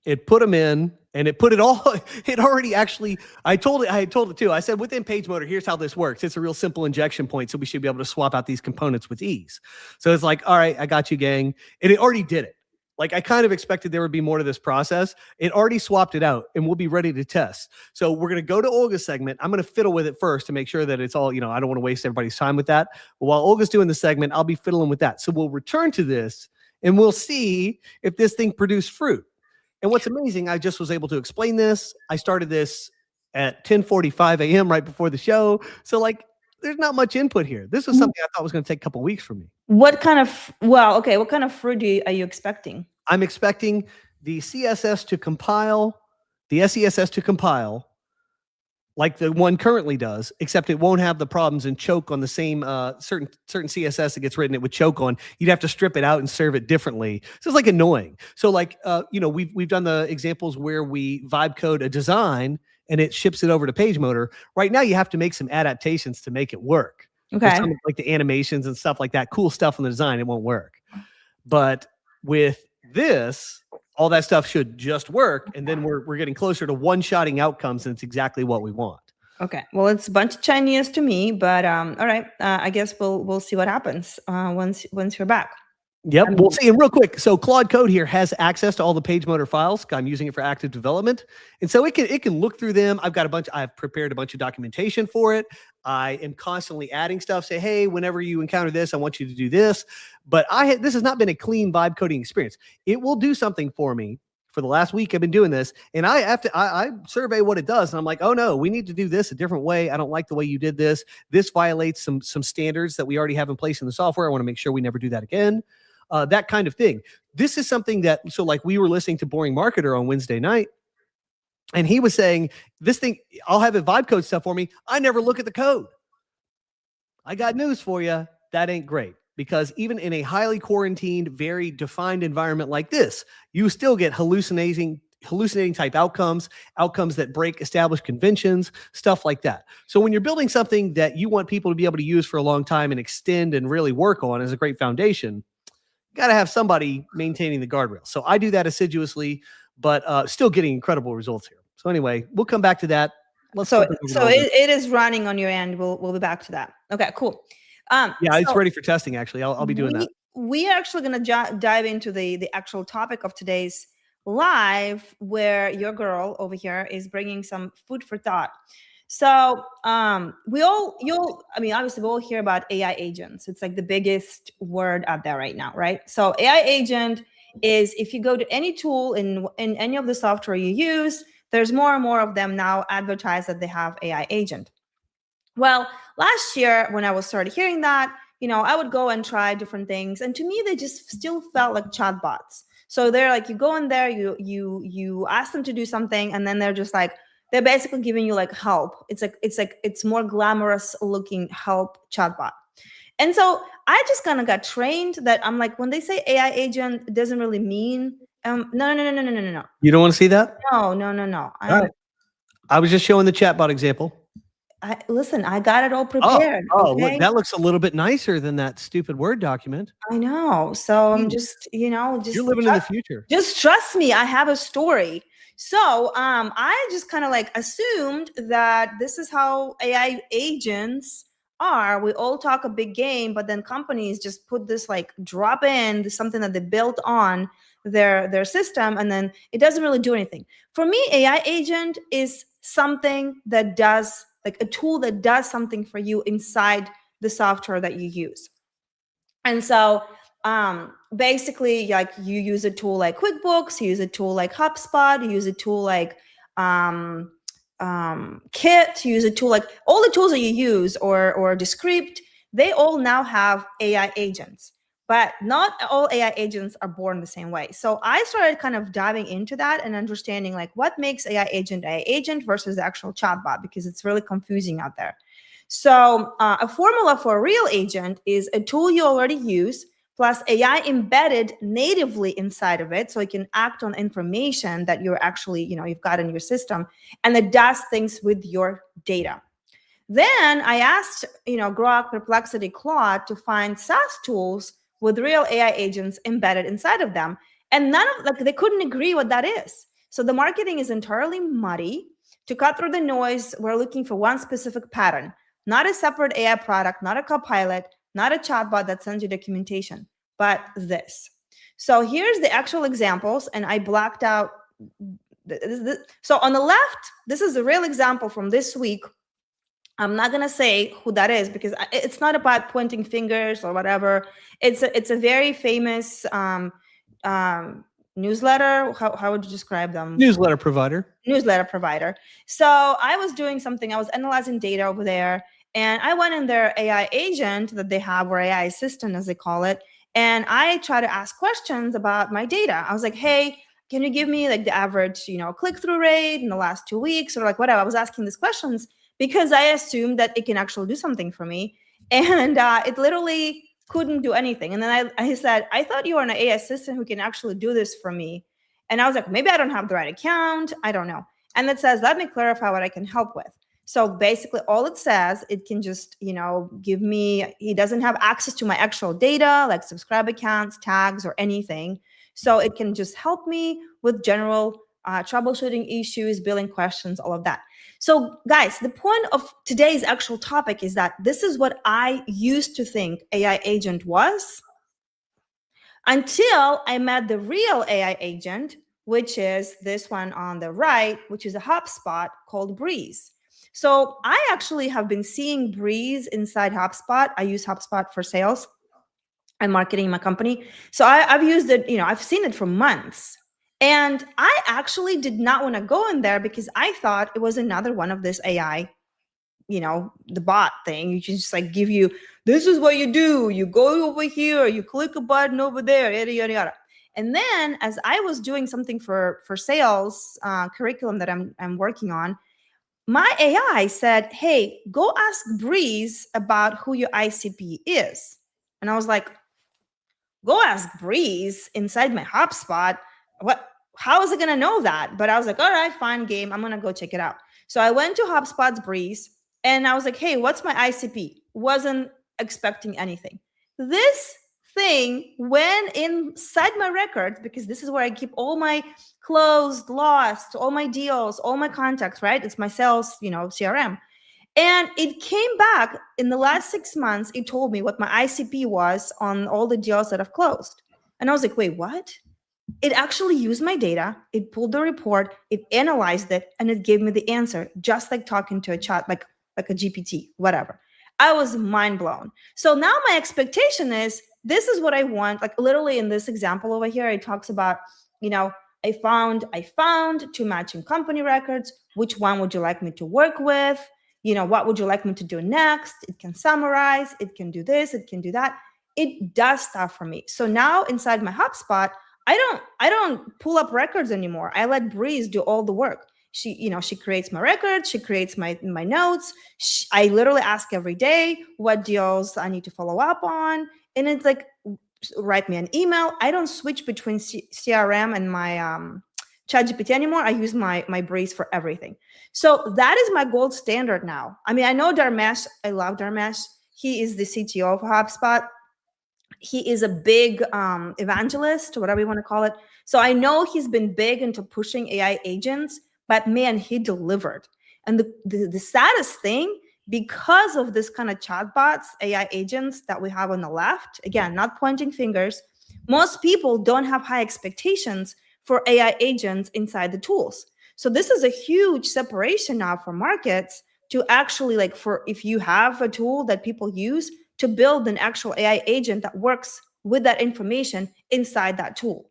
it put them in. And it put it all, it already actually, I had told it too. I said, within PageMotor, here's how this works. It's a real simple injection point. So we should be able to swap out these components with ease. So it's like, all right, I got you, gang. And it already did it. Like I kind of expected there would be more to this process. It already swapped it out and we'll be ready to test. So we're going to go to Olga's segment. I'm going to fiddle with it first to make sure that it's all, I don't want to waste everybody's time with that. But while Olga's doing the segment, I'll be fiddling with that. So we'll return to this and we'll see if this thing produced fruit. And what's amazing, I just was able to explain this. I started this at 10:45 a.m. right before the show. So like, there's not much input here. This was something I thought was going to take a couple weeks for me. What kind of fruit are you expecting? I'm expecting the CSS to compile, the SESS to compile like the one currently does, except it won't have the problems and choke on the same certain CSS that gets written, it would choke on. You'd have to strip it out and serve it differently. So it's like annoying. So like, we've done the examples where we vibe code a design and it ships it over to PageMotor. Right now, you have to make some adaptations to make it work. Okay. Some, like the animations and stuff like that, cool stuff on the design, it won't work. But with this, all that stuff should just work. And then we're getting closer to one-shotting outcomes, and it's exactly what we want. Okay. Well, it's a bunch of Chinese to me, but all right. I guess we'll see what happens once you're back. Yep, we'll see. And real quick, so Claude Code here has access to all the PageMotor files. I'm using it for active development, and so it can look through them. I've prepared a bunch of documentation for it. I am constantly adding stuff. Say, hey, whenever you encounter this, I want you to do this. But this has not been a clean vibe coding experience. It will do something for me. For the last week, I've been doing this, and I survey what it does, and I'm like, oh no, we need to do this a different way. I don't like the way you did this. This violates some standards that we already have in place in the software. I want to make sure we never do that again. That kind of thing. This is something that, so like we were listening to Boring Marketer on Wednesday night, and he was saying, this thing, I'll have it vibe code stuff for me. I never look at the code. I got news for you. That ain't great, because even in a highly quarantined, very defined environment like this, you still get hallucinating type outcomes that break established conventions, stuff like that. So when you're building something that you want people to be able to use for a long time and extend and really work on as a great foundation, got to have somebody maintaining the guardrails. So I do that assiduously, but still getting incredible results here. So anyway, we'll come back to that. It is running on your end. We'll be back to that. Okay, cool. It's ready for testing. Actually, I'll be doing that. We are actually going to dive into the actual topic of today's live, where your girl over here is bringing some food for thought. So obviously we all hear about AI agents. It's like the biggest word out there right now, right? So AI agent is, if you go to any tool in any of the software you use, there's more and more of them now advertise that they have AI agent. Well, last year when I started hearing that, I would go and try different things, and to me they just still felt like chatbots. So they're like, you go in there, you ask them to do something, and then they're just like, they're basically giving you like help. It's more glamorous looking help chatbot. And so I just kind of got trained that I'm like, when they say AI agent, it doesn't really mean no. You don't want to see that? No. I was just showing the chatbot example. Listen, I got it all prepared. Okay? Look, that looks a little bit nicer than that stupid Word document. I know. So I'm just, you're living in the future. Just trust me. I have a story. So I just kind of like assumed that this is how AI agents are. We all talk a big game, but then companies just put this like drop in something that they built on their system, and then it doesn't really do anything. For me, AI agent is something that does, like a tool that does something for you inside the software that you use. And so basically, like you use a tool like QuickBooks, you use a tool like HubSpot, you use a tool like Kit, you use a tool like all the tools that you use, or Descript, they all now have AI agents. But not all AI agents are born the same way. So I started kind of diving into that and understanding like what makes AI agent versus the actual chatbot, because it's really confusing out there. So a formula for a real agent is a tool you already use plus AI embedded natively inside of it, so it can act on information that you're actually, you've got in your system, and it does things with your data. Then I asked, Grok, Perplexity, Claude to find SaaS tools with real AI agents embedded inside of them. And they couldn't agree what that is. So the marketing is entirely muddy. To cut through the noise, we're looking for one specific pattern, not a separate AI product, not a copilot, not a chatbot that sends you documentation, but this. So here's the actual examples, and I blacked out. So on the left, this is a real example from this week. I'm not gonna say who that is because it's not about pointing fingers or whatever. It's a very famous newsletter. How would you describe them? Newsletter provider. Newsletter provider. So I was doing something. I was analyzing data over there, and I went in their AI agent that they have, or AI assistant as they call it, and I try to ask questions about my data. I was like, hey, can you give me like the average, click-through rate in the last 2 weeks, or like whatever. I was asking these questions because I assumed that it can actually do something for me, and it literally couldn't do anything. And then I said, I thought you were an AI assistant who can actually do this for me. And I was like, maybe I don't have the right account. I don't know. And it says, let me clarify what I can help with. So basically all it says, it can just, give me, he doesn't have access to my actual data, like subscribe accounts, tags, or anything. So it can just help me with general troubleshooting issues, billing questions, all of that. So guys, the point of today's actual topic is that this is what I used to think AI agent was, until I met the real AI agent, which is this one on the right, which is a HubSpot called Breeze. So I actually have been seeing Breeze inside HubSpot. I use HubSpot for sales and marketing in my company. So I've used it, I've seen it for months. And I actually did not want to go in there because I thought it was another one of this AI, the bot thing. You can just like give you, this is what you do. You go over here, you click a button over there, yada, yada, yada. And then as I was doing something for sales curriculum that I'm working on, my AI said, hey, go ask Breeze about who your ICP is. And I was like, go ask Breeze inside my HubSpot. How is it going to know that? But I was like, all right, fine, game. I'm going to go check it out. So I went to HubSpot's Breeze and I was like, hey, what's my ICP? Wasn't expecting anything. This thing went inside my records, because this is where I keep all my closed, lost, all my deals, all my contacts, right? It's my sales, CRM. And it came back in the last 6 months. It told me what my ICP was on all the deals that I've closed. And I was like, wait, what? It actually used my data. It pulled the report, it analyzed it, and it gave me the answer, just like talking to a chat, like a GPT, whatever. I was mind blown. So now my expectation is, this is what I want. Like literally in this example over here, it talks about, I found 2 matching company records. Which one would you like me to work with? What would you like me to do next? It can summarize, it can do this, it can do that. It does stuff for me. So now inside my HubSpot, I don't pull up records anymore. I let Breeze do all the work. She creates my records, she creates my notes. I literally ask every day what deals I need to follow up on. And it's like, write me an email. I don't switch between CRM and my ChatGPT anymore. I use my Breeze for everything. So that is my gold standard now. I mean, I know Dharmesh. I love Dharmesh. He is the CTO of HubSpot. He is a big evangelist, whatever you want to call it. So I know he's been big into pushing AI agents, but man, he delivered. And the saddest thing, because of this kind of chatbots, AI agents that we have on the left, again, not pointing fingers, most people don't have high expectations for AI agents inside the tools. So this is a huge separation now for markets to actually, like, for if you have a tool that people use, to build an actual AI agent that works with that information inside that tool.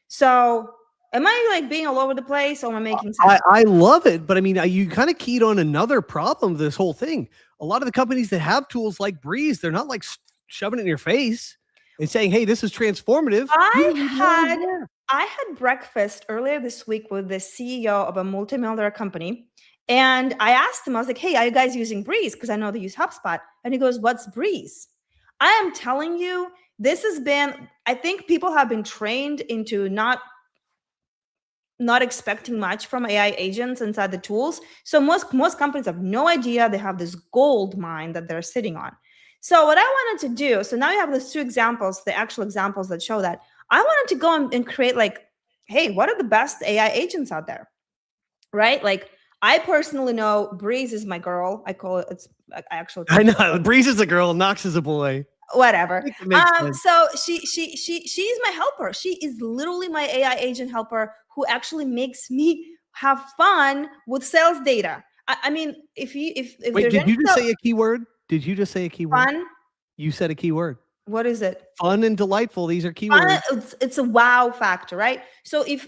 So am I like being all over the place, or am I making sense? I love it. But I mean, you kind of keyed on another problem of this whole thing. A lot of the companies that have tools like Breeze, they're not like shoving it in your face and saying, hey, this is transformative. I had breakfast earlier this week with the CEO of a multi-million-dollar company. And I asked him, I was like, hey, are you guys using Breeze? Because I know they use HubSpot. And he goes, what's Breeze? I am telling you, this has been, I think people have been trained into not expecting much from AI agents inside the tools. So most companies have no idea they have this gold mine that they're sitting on. So what I wanted to do, so now you have those 2 examples, the actual examples that show that. I wanted to go and create like, hey, what are the best AI agents out there, right? Like, I personally know Breeze is my girl. I call it, I know, Breeze is a girl, Knox is a boy. whatever. It makes sense. So she's my helper. She is literally my AI agent helper who actually makes me have fun with sales data. I mean, if Wait, there's did you just any say a keyword? Did you just say a keyword? fun, You said a keyword. what is it? Fun and delightful. These are Fun, keywords. it's a wow factor, right? So if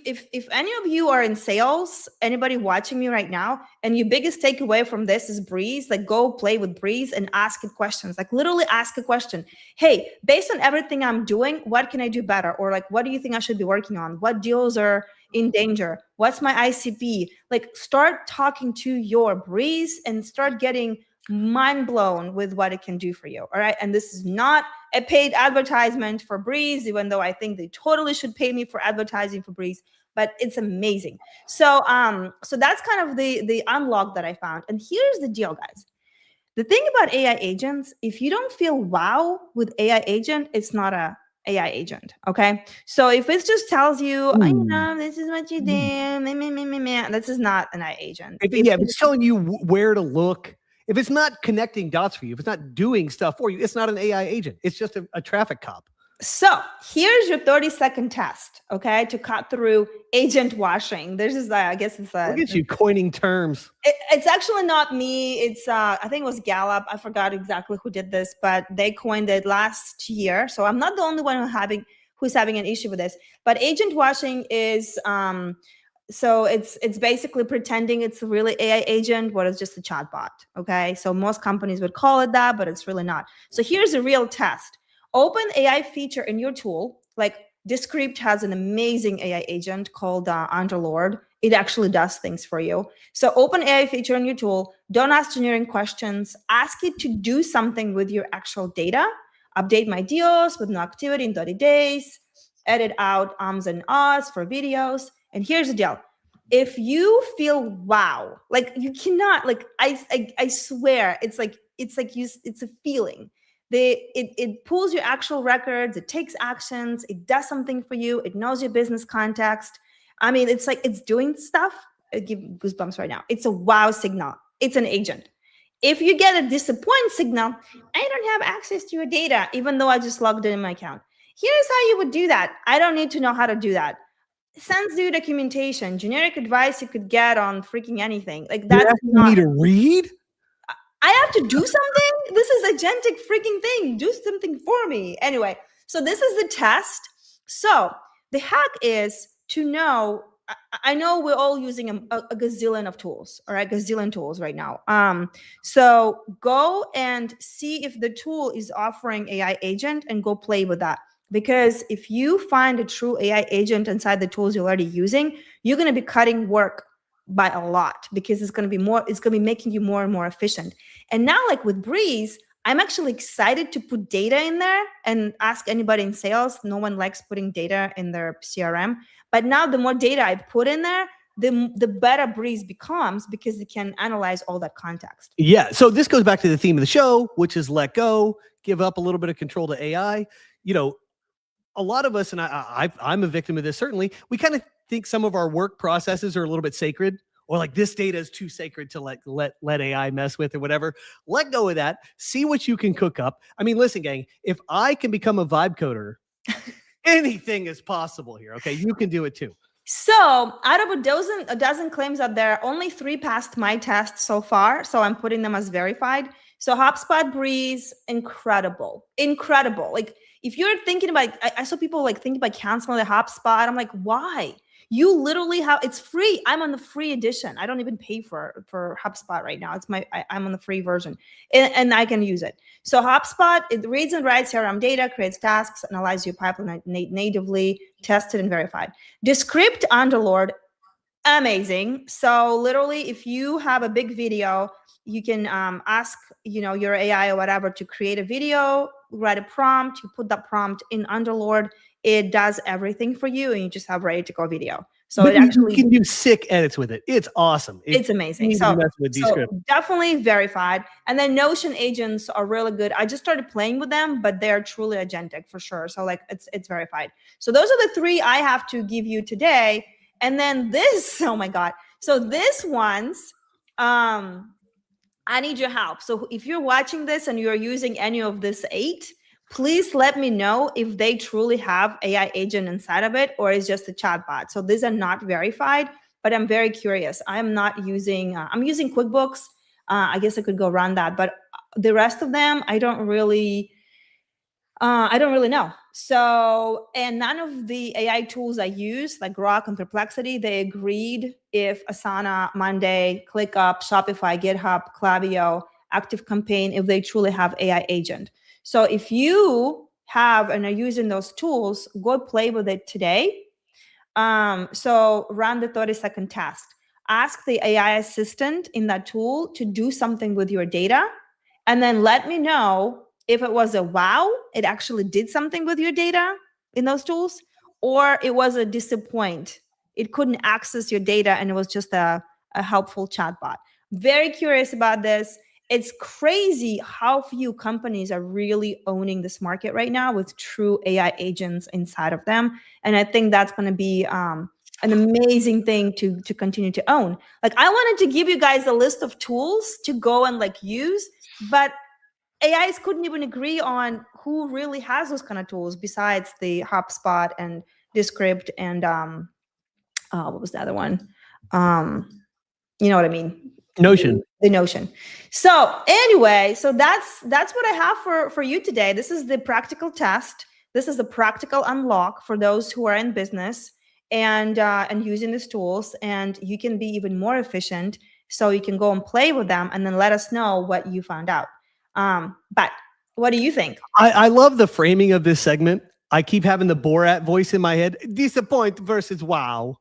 any of you are in sales, anybody watching me right now, and your biggest takeaway from this is Breeze, like go play with Breeze and ask it questions. Like literally ask a question. Hey, based on everything I'm doing, what can I do better? Or like, what do you think I should be working on? What deals are in danger? What's my ICP? Like start talking to your Breeze and start getting mind blown with what it can do for you. All right. And this is not a paid advertisement for Breeze, even though I think they totally should pay me for advertising for Breeze, but it's amazing. So so that's kind of the unlock that I found. And here's the deal, guys. The thing about AI agents, if you don't feel wow with AI agent, it's not a AI agent. Okay. So if it just tells you, oh, you know, this is what you do, this is not an AI agent. If it's telling you where to look, if it's not connecting dots for you, if it's not doing stuff for you, it's not an AI agent. It's just a traffic cop. So here's your 30-second test, okay, to cut through agent washing. This is, I guess it's Look at you coining terms. It's actually not me. It's I think it was Gallup. I forgot exactly who did this, but they coined it last year. So I'm not the only one who's having an issue with this. But agent washing is so it's basically pretending it's a really AI agent, but it's just a chatbot. Okay, so most companies would call it that, but it's really not. So here's a real test. OpenAI feature in your tool, like Descript has an amazing AI agent called Underlord. It actually does things for you. So OpenAI feature in your tool, don't ask generic questions. Ask it to do something with your actual data. Update my deals with no activity in 30 days. Edit out ums and ahs for videos. And here's the deal. If you feel wow, like you cannot, like I swear, it's a feeling. It pulls your actual records, it takes actions, it does something for you, it knows your business context. I mean, it's like it's doing stuff. I give goosebumps right now. It's a wow signal. It's an agent. If you get a disappoint signal, I don't have access to your data, even though I just logged in my account. Here's how you would do that. I don't need to know how to do that. Sends you documentation, generic advice you could get on freaking anything. Like that's not me to read. I have to do something. This is agentic freaking thing. Do something for me. Anyway, so this is the test. So the hack is to know. I know we're all using a gazillion of tools, all right, gazillion tools right now. So go and see if the tool is offering AI agent and go play with that. Because if you find a true AI agent inside the tools you're already using, you're going to be cutting work by a lot because it's going to be making you more and more efficient. And now, like with Breeze, I'm actually excited to put data in there and ask anybody in sales. No one likes putting data in their CRM. But now the more data I put in there, the better Breeze becomes because it can analyze all that context. Yeah. So this goes back to the theme of the show, which is let go, give up a little bit of control to AI. You know, a lot of us, and I'm a victim of this, certainly, we kind of think some of our work processes are a little bit sacred, or like this data is too sacred to let AI mess with or whatever. Let go of that. See what you can cook up. I mean, listen, gang, if I can become a vibe coder, anything is possible here. Okay, you can do it too. So out of a dozen claims out there, only 3 passed my test so far. So I'm putting them as verified. So HubSpot, Breeze, incredible. Like if you're thinking about, I saw people like thinking about canceling the HubSpot. I'm like, why? You literally have, it's free. I'm on the free edition. I don't even pay for HubSpot right now. I'm on the free version and I can use it. So HubSpot, it reads and writes CRM data, creates tasks, analyzes your pipeline natively, tested and verified. Descript Underlord, amazing. So literally if you have a big video, you can ask, your AI or whatever to create a video, write a prompt, you put that prompt in Underlord, it does everything for you, and you just have ready to go video. So but it actually you can do sick edits with it. It's awesome. It's amazing. So definitely verified. And then Notion agents are really good. I just started playing with them, but they're truly agentic for sure. So like it's verified. So those are the 3 I have to give you today. And then this, oh my God. So this one's I need your help. So if you're watching this and you're using any of this 8, please let me know if they truly have AI agent inside of it or it's just a chatbot. So these are not verified, but I'm very curious. I'm not using, I'm using QuickBooks. I guess I could go run that, but the rest of them, I don't really know. So, and none of the AI tools I use, like Grok and Perplexity, they agreed if Asana, Monday, ClickUp, Shopify, GitHub, Klaviyo, ActiveCampaign, if they truly have AI agent. So if you have and are using those tools, go play with it today. So run the 30-second test. Ask the AI assistant in that tool to do something with your data, and then let me know if it was a wow, it actually did something with your data in those tools, or it was a disappoint. It couldn't access your data and it was just a helpful chatbot. Very curious about this. It's crazy how few companies are really owning this market right now with true AI agents inside of them. And I think that's going to be an amazing thing to continue to own. Like, I wanted to give you guys a list of tools to go and like use, but AIs couldn't even agree on who really has those kind of tools besides the HubSpot and Descript and what was the other one? You know what I mean? Notion. The Notion. So anyway, so that's what I have for you today. This is the practical test. This is the practical unlock for those who are in business and using these tools, and you can be even more efficient. So you can go and play with them and then let us know what you found out. But what do you think? I love the framing of this segment. I keep having the Borat voice in my head. Disappoint versus wow.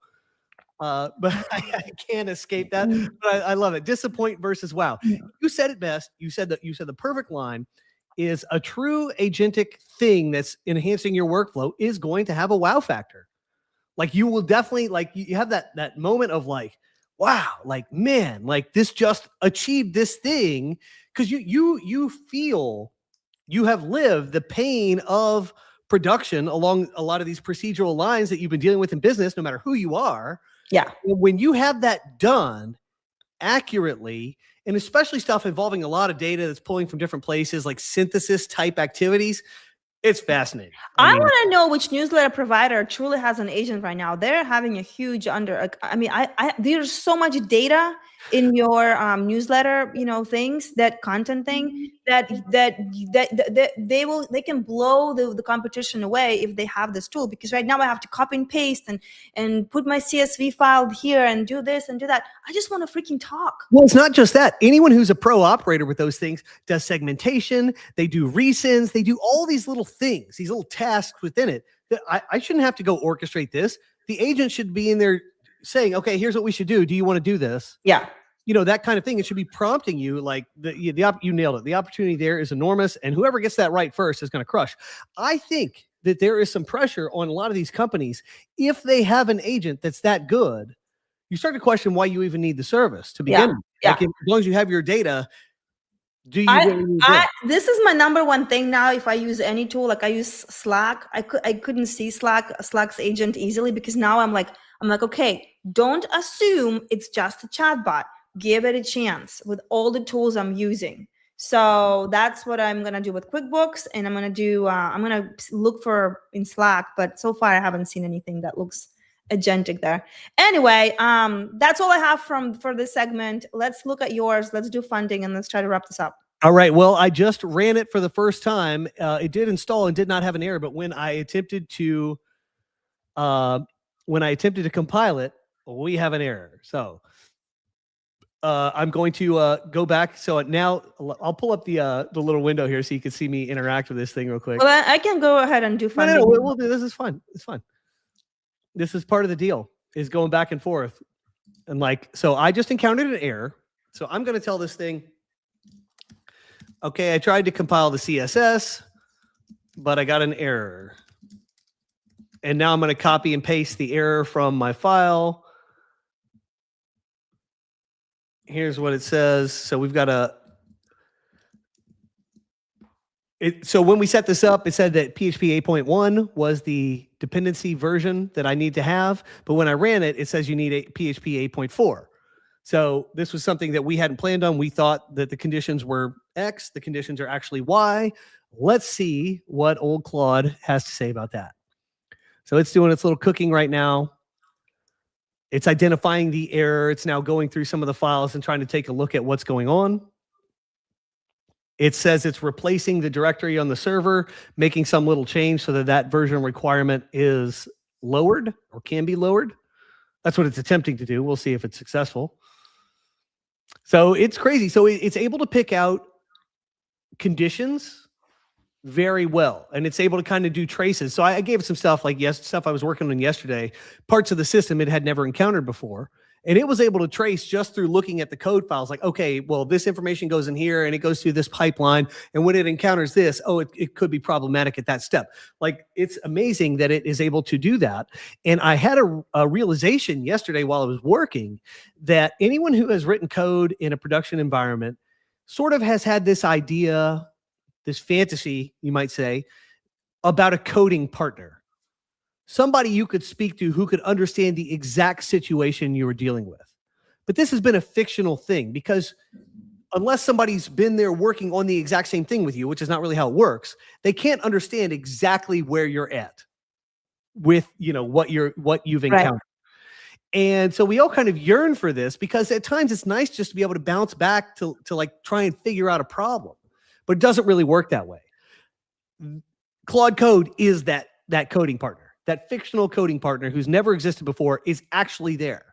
But I can't escape that. But I love it. Disappoint versus wow. You said it best. You said the perfect line is a true agentic thing that's enhancing your workflow is going to have a wow factor. Like, you will definitely, like, you have that moment of like, wow, like, man, like this just achieved this thing. Because you feel you have lived the pain of production along a lot of these procedural lines that you've been dealing with in business, no matter who you are. Yeah. When you have that done accurately, and especially stuff involving a lot of data that's pulling from different places, like synthesis type activities, it's fascinating. I want to know which newsletter provider truly has an agent right now. They're having a huge there's so much data in your newsletter, things, that content thing that they can blow the competition away if they have this tool. Because right now I have to copy and paste and put my CSV file here and do this and do that. I just want to freaking talk. Well, it's not just that. Anyone who's a pro operator with those things does segmentation. They do resends. They do all these little things, these little tasks within it. That I shouldn't have to go orchestrate this. The agent should be in there saying, okay, here's what we should do. Do you want to do this? Yeah. That kind of thing. It should be prompting you. Like, you nailed it. The opportunity there is enormous, and whoever gets that right first is going to crush. I think that there is some pressure on a lot of these companies. If they have an agent that's that good, you start to question why you even need the service to begin with. Yeah. Like, as long as you have your data, do you really need it? This is my number one thing now. If I use any tool, like I use Slack, I couldn't see Slack's agent easily, because now I'm like, okay, don't assume it's just a chatbot. Give it a chance with all the tools I'm using. So that's what I'm going to do with QuickBooks. And I'm going to look for in Slack, but so far I haven't seen anything that looks agentic there. Anyway, that's all I have for this segment. Let's look at yours. Let's do funding and let's try to wrap this up. All right. Well, I just ran it for the first time. It did install and did not have an error, but when I attempted to compile it, we have an error. So I'm going to go back. So now I'll pull up the little window here so you can see me interact with this thing real quick. Well, I can go ahead and do funding. No, we'll do this. Is fun. It's fun. This is part of the deal, is going back and forth. And so I just encountered an error. So I'm going to tell this thing, okay, I tried to compile the CSS, but I got an error. And now I'm going to copy and paste the error from my file. Here's what it says. So we've got so when we set this up, it said that PHP 8.1 was the dependency version that I need to have. But when I ran it, it says you need PHP 8.4. So this was something that we hadn't planned on. We thought that the conditions were X. The conditions are actually Y. Let's see what old Claude has to say about that. So it's doing its little cooking right now. It's identifying the error. It's now going through some of the files and trying to take a look at what's going on. It says it's replacing the directory on the server, making some little change so that that version requirement is lowered or can be lowered. That's what it's attempting to do. We'll see if it's successful. So it's crazy. So it's able to pick out conditions very well, and it's able to kind of do traces. So I gave it some stuff like stuff I was working on yesterday, parts of the system it had never encountered before, and it was able to trace just through looking at the code files. Like, okay, well, this information goes in here and it goes through this pipeline, and when it encounters this, oh, it could be problematic at that step. Like, it's amazing that it is able to do that. And I had a realization yesterday while I was working that anyone who has written code in a production environment sort of has had this idea, this fantasy, you might say, about a coding partner. Somebody you could speak to who could understand the exact situation you were dealing with. But this has been a fictional thing, because unless somebody's been there working on the exact same thing with you, which is not really how it works, they can't understand exactly where you're at with, what you've encountered. Right. And so we all kind of yearn for this, because at times it's nice just to be able to bounce back to like try and figure out a problem. But it doesn't really work that way. Claude Code is that coding partner, that fictional coding partner who's never existed before is actually there.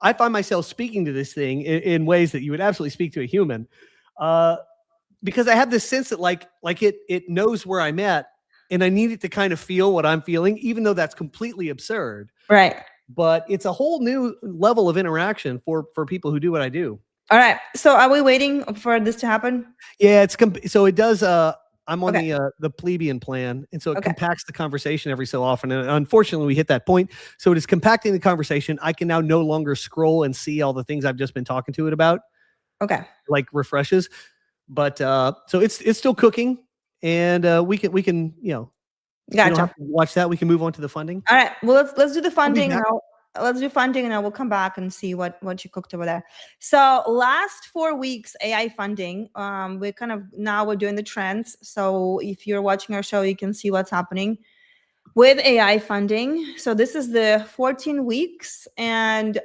I find myself speaking to this thing in ways that you would absolutely speak to a human, because I have this sense that like it knows where I'm at, and I need it to kind of feel what I'm feeling, even though that's completely absurd. Right. But it's a whole new level of interaction for people who do what I do. All right. So are we waiting for this to happen? Yeah, so it does. I'm on the plebeian plan, and so it compacts the conversation every so often. And unfortunately, we hit that point. So it is compacting the conversation. I can now no longer scroll and see all the things I've just been talking to it about. Okay. Like refreshes, but so it's still cooking, and we can Gotcha. You don't have to watch that. We can move on to the funding. All right. Well, let's do the funding now. Let's do funding, and I will come back and see what you cooked over there. So last 4 weeks, AI funding, we're doing the trends. So if you're watching our show, you can see what's happening with AI funding. So this is the 14 weeks. And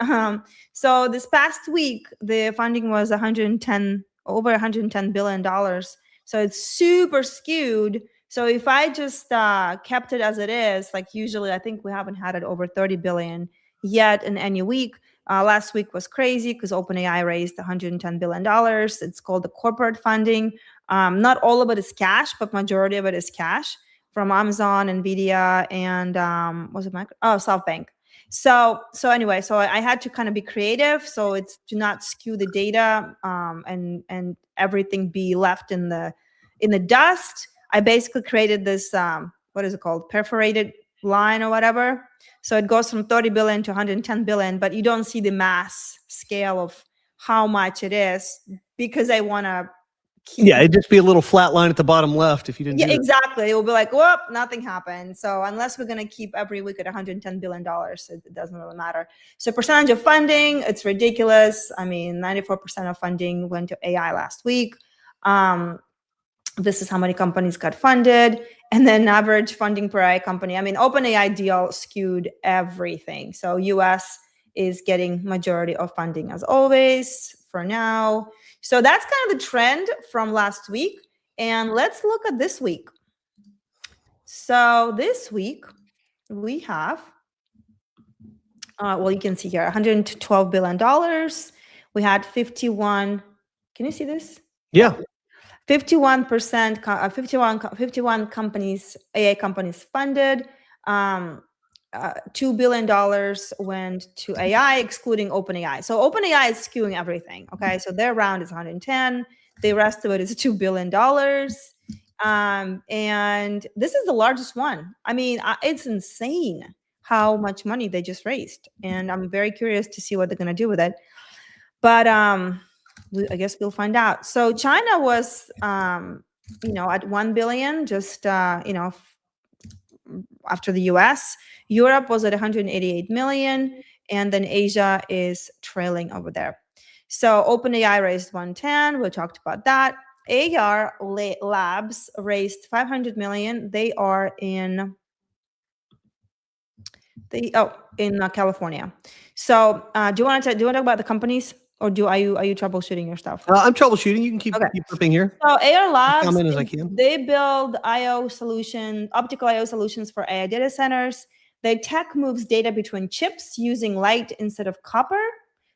so this past week, the funding was over $110 billion. So it's super skewed. So if I just kept it as it is, like usually I think we haven't had it over 30 billion yet in any week. Last week was crazy because OpenAI raised $110 billion. It's called the corporate funding. Not all of it is cash, but majority of it is cash from Amazon, NVIDIA, and SoftBank. So anyway, so I had to kind of be creative. So it's to not skew the data and everything be left in the dust. I basically created this, what is it called? Perforated line or whatever. So it goes from 30 billion to 110 billion, but you don't see the mass scale of how much it is, because I want to keep... Yeah, it'd just be a little flat line at the bottom left if you didn't. Yeah, exactly. It will be like, whoop, nothing happened. So unless we're going to keep every week at $110 billion, it doesn't really matter. So percentage of funding, it's ridiculous. I mean, 94% of funding went to AI last week. This is how many companies got funded, and then average funding per AI company. I mean, OpenAI deal skewed everything. So US is getting majority of funding as always for now. So that's kind of the trend from last week. And let's look at this week. So this week we have, well, you can see here, $112 billion. We had 51, can you see this? Yeah. 51 companies, AI companies funded. $2 billion went to AI, excluding OpenAI. So OpenAI is skewing everything. Okay, so their round is 110. The rest of it is $2 billion. And this is the largest one. I mean, it's insane how much money they just raised. And I'm very curious to see what they're going to do with it. But I guess we'll find out. So China was, at 1 billion, just, after the US. Europe was at 188 million, and then Asia is trailing over there. So OpenAI raised 110. We talked about that. Labs raised 500 million. They are in California. So do you want to talk about the companies, or are you troubleshooting your stuff? I'm troubleshooting. You can keep flipping here. So AR Labs, comment as I can. They build optical I/O solutions for AI data centers. Their tech moves data between chips using light instead of copper,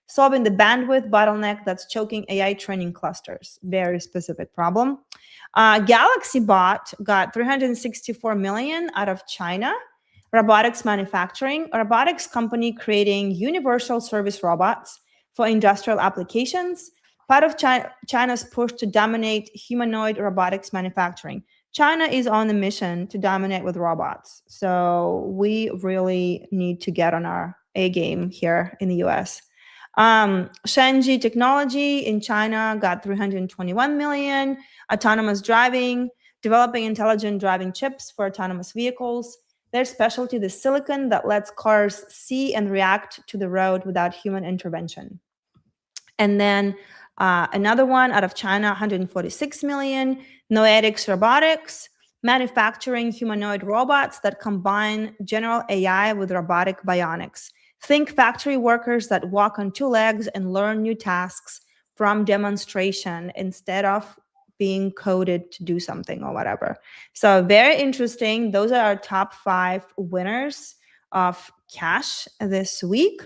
solving the bandwidth bottleneck that's choking AI training clusters. Very specific problem. GalaxyBot got 364 million out of China. Robotics manufacturing, a robotics company creating universal service robots for industrial applications, part of China's push to dominate humanoid robotics manufacturing. China is on a mission to dominate with robots. So we really need to get on our A game here in the US. Shanji Technology in China got 321 million. Autonomous driving, developing intelligent driving chips for autonomous vehicles. Their specialty, the silicon that lets cars see and react to the road without human intervention. And then another one out of China, 146 million. Noetics Robotics, manufacturing humanoid robots that combine general AI with robotic bionics. Think factory workers that walk on two legs and learn new tasks from demonstration instead of being coded to do something or whatever. So very interesting. Those are our top 5 winners of cash this week.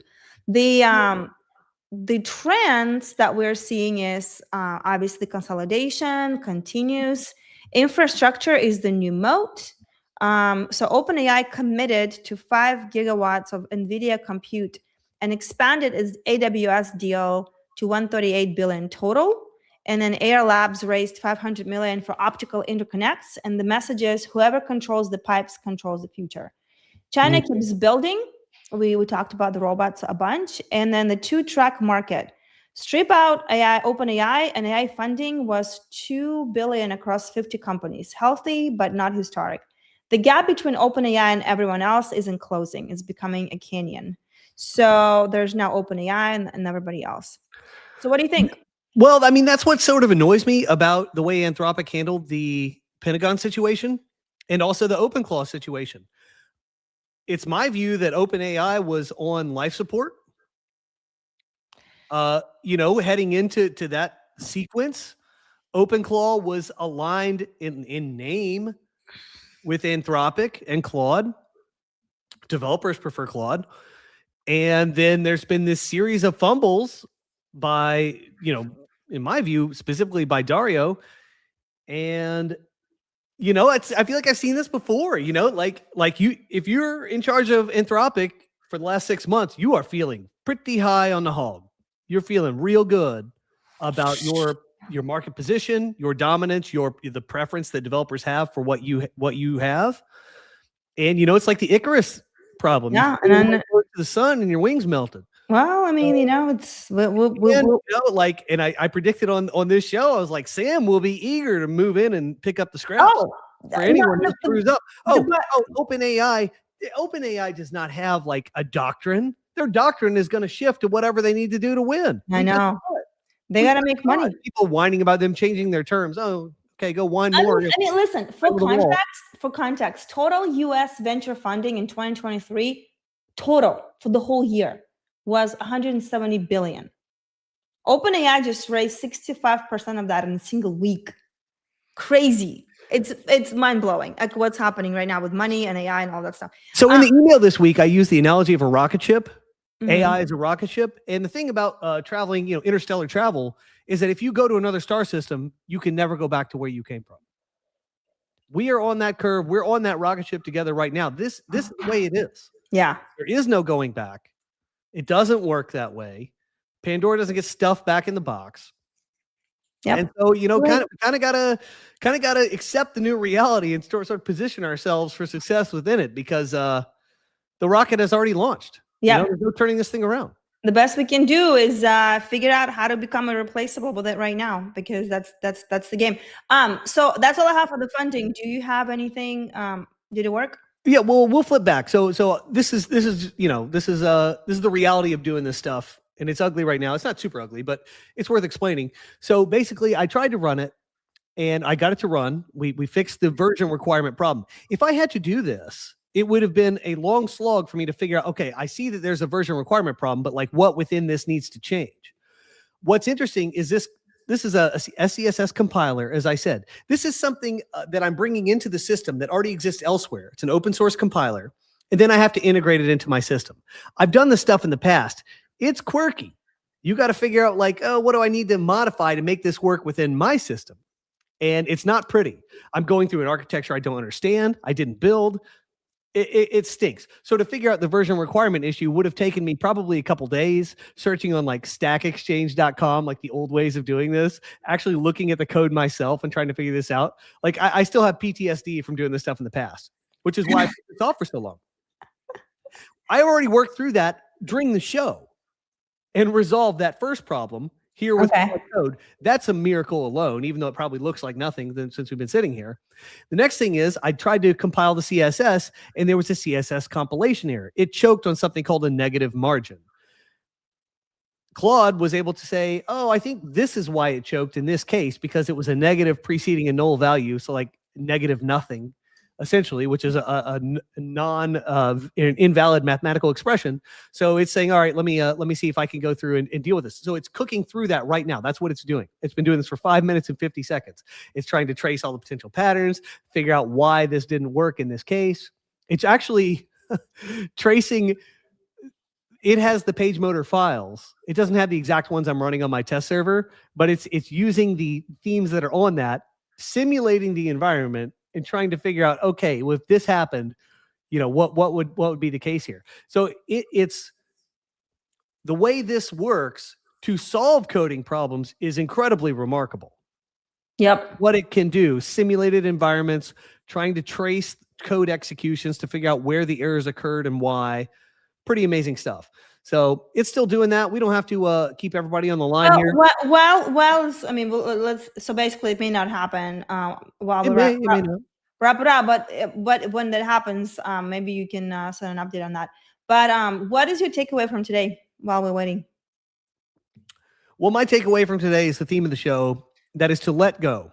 The trends that we're seeing is obviously consolidation continues. Infrastructure is the new moat. So OpenAI committed to 5 gigawatts of NVIDIA compute and expanded its AWS deal to 138 billion total. And then AR Labs raised 500 million for optical interconnects. And the message is whoever controls the pipes controls the future. China keeps building. We talked about the robots a bunch. And then the 2-track market. Strip out OpenAI, and AI funding was 2 billion across 50 companies. Healthy, but not historic. The gap between OpenAI and everyone else isn't closing. It's becoming a canyon. So there's now OpenAI and everybody else. So what do you think? Well, I mean, that's what sort of annoys me about the way Anthropic handled the Pentagon situation and also the OpenClaw situation. It's my view that OpenAI was on life support. Heading into that sequence, OpenClaw was aligned in name with Anthropic and Claude. Developers prefer Claude. And then there's been this series of fumbles by, in my view, specifically by Dario. And, I feel like I've seen this before, if you're in charge of Anthropic for the last 6 months, you are feeling pretty high on the hog. You're feeling real good about your market position, your dominance, the preference that developers have for what you have. And, it's like the Icarus problem. Yeah. And then to the sun and your wings melted. Well, I mean, it's and I predicted on this show, I was like, Sam will be eager to move in and pick up the scraps for anyone who screws up. OpenAI does not have like a doctrine. Their doctrine is going to shift to whatever they need to do to win. I know. They got to make money. People whining about them changing their terms. Oh, okay, go whine more. I mean, listen, for context, total U.S. venture funding in 2023, total for the whole year, was 170 billion. OpenAI just raised 65% of that in a single week. Crazy. It's mind-blowing, like what's happening right now with money and AI and all that stuff. So in the email this week, I used the analogy of a rocket ship. AI is a rocket ship. And the thing about traveling, interstellar travel, is that if you go to another star system, you can never go back to where you came from. We are on that curve. We're on that rocket ship together right now. This is the way it is. Yeah. There is no going back. It doesn't work that way. Pandora doesn't get stuffed back in the box. Yep. And so, kind of gotta accept the new reality and sort of position ourselves for success within it, because the rocket has already launched. Yeah, there's no turning this thing around. The best we can do is figure out how to become irreplaceable with it right now, because that's the game. So that's all I have for the funding. Do you have anything? Did it work? Yeah, well, we'll flip back. So this is the reality of doing this stuff. And it's ugly right now. It's not super ugly, but it's worth explaining. So basically, I tried to run it. and I got it to run. We fixed the version requirement problem. If I had to do this, it would have been a long slog for me to figure out, okay, I see that there's a version requirement problem, but like what within this needs to change? What's interesting is this is a SCSS compiler, as I said. This is something that I'm bringing into the system that already exists elsewhere. It's an open source compiler, and then I have to integrate it into my system. I've done this stuff in the past. It's quirky. You got to figure out like, oh, what do I need to modify to make this work within my system? And it's not pretty. I'm going through an architecture I don't understand. I didn't build. It stinks. So to figure out the version requirement issue would have taken me probably a couple days searching on like stackexchange.com, like the old ways of doing this, actually looking at the code myself and trying to figure this out. Like I still have PTSD from doing this stuff in the past, which is why I put this off for so long. I already worked through that during the show and resolved that first problem here with code. That's a miracle alone, even though it probably looks like nothing since we've been sitting here. The next thing is I tried to compile the CSS, and there was a CSS compilation error. It choked on something called a negative margin. Claude was able to say, oh, I think this is why it choked in this case, because it was a negative preceding a null value, so like negative nothing, essentially, which is an invalid mathematical expression. So it's saying, all right, let me see if I can go through and deal with this. So it's cooking through that right now. That's what it's doing. It's been doing this for 5 minutes and 50 seconds. It's trying to trace all the potential patterns, figure out why this didn't work in this case. It's actually tracing. It has the page motor files. It doesn't have the exact ones I'm running on my test server, but it's using the themes that are on that, simulating the environment, and trying to figure out, okay, well, if this happened, you know, what would be the case here? So it's the way this works to solve coding problems is incredibly remarkable. Yep. What it can do, simulated environments, trying to trace code executions to figure out where the errors occurred and why. Pretty amazing stuff. So it's still doing that. We don't have to keep everybody on the line here. Well, I mean, let's. So basically, it may not happen while we wrap it up. But when that happens, maybe you can send an update on that. But what is your takeaway from today while we're waiting? Well, my takeaway from today is the theme of the show. That is to let go.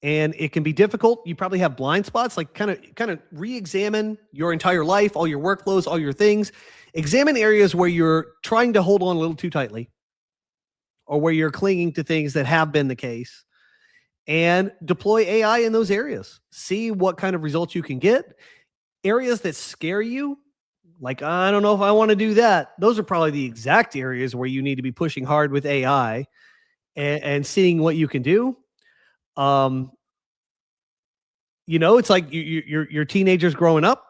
And it can be difficult. You probably have blind spots, like kind of re-examine your entire life, all your workflows, all your things. Examine areas where you're trying to hold on a little too tightly or where you're clinging to things that have been the case, and deploy AI in those areas. See what kind of results you can get. Areas that scare you, like, I don't know if I want to do that. Those are probably the exact areas where you need to be pushing hard with AI and seeing what you can do. You know, it's like your teenager's growing up.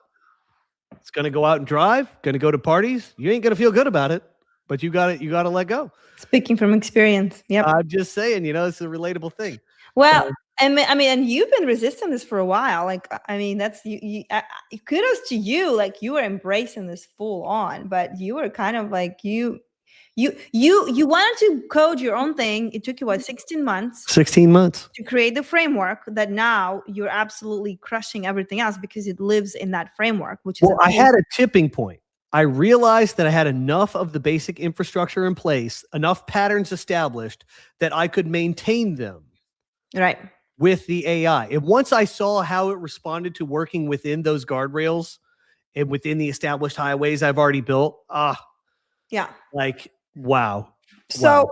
It's going to go out and drive, going to go to parties. You ain't going to feel good about it, but you got to let go. Speaking from experience. Yep. I'm just saying, you know, it's a relatable thing. Well, I mean, and you've been resisting this for a while. Like, I mean, that's kudos to you. Like, you were embracing this full on, but you were kind of like you wanted to code your own thing. It took you 16 months. 16 months to create the framework that now you're absolutely crushing everything else because it lives in that framework, which is I had a tipping point. I realized that I had enough of the basic infrastructure in place, enough patterns established that I could maintain them. Right. With the AI. And once I saw how it responded to working within those guardrails and within the established highways I've already built, yeah. Like, wow. So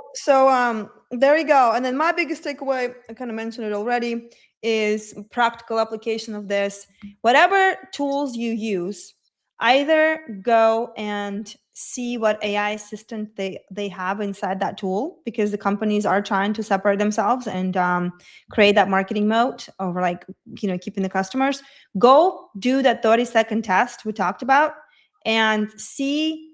there you go. And then my biggest takeaway, I kind of mentioned it already, is practical application of this. Whatever tools you use, either go and see what AI assistant they have inside that tool, because the companies are trying to separate themselves and create that marketing moat over, like, you know, keeping the customers. Go do that 30-second test we talked about and see.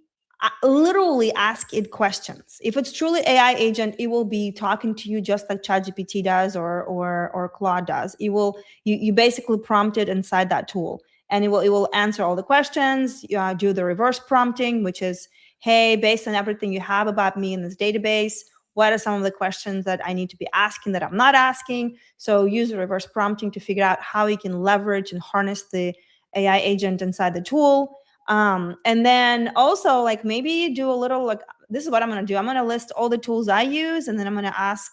Literally ask it questions. If it's truly AI agent, it will be talking to you just like ChatGPT does or Claude does. It will you basically prompt it inside that tool, and it will answer all the questions. Do the reverse prompting, which is, hey, based on everything you have about me in this database, what are some of the questions that I need to be asking that I'm not asking? So use the reverse prompting to figure out how you can leverage and harness the AI agent inside the tool. And then also, like, maybe do a little, like, this is what I'm going to do. I'm going to list all the tools I use, and then I'm going to ask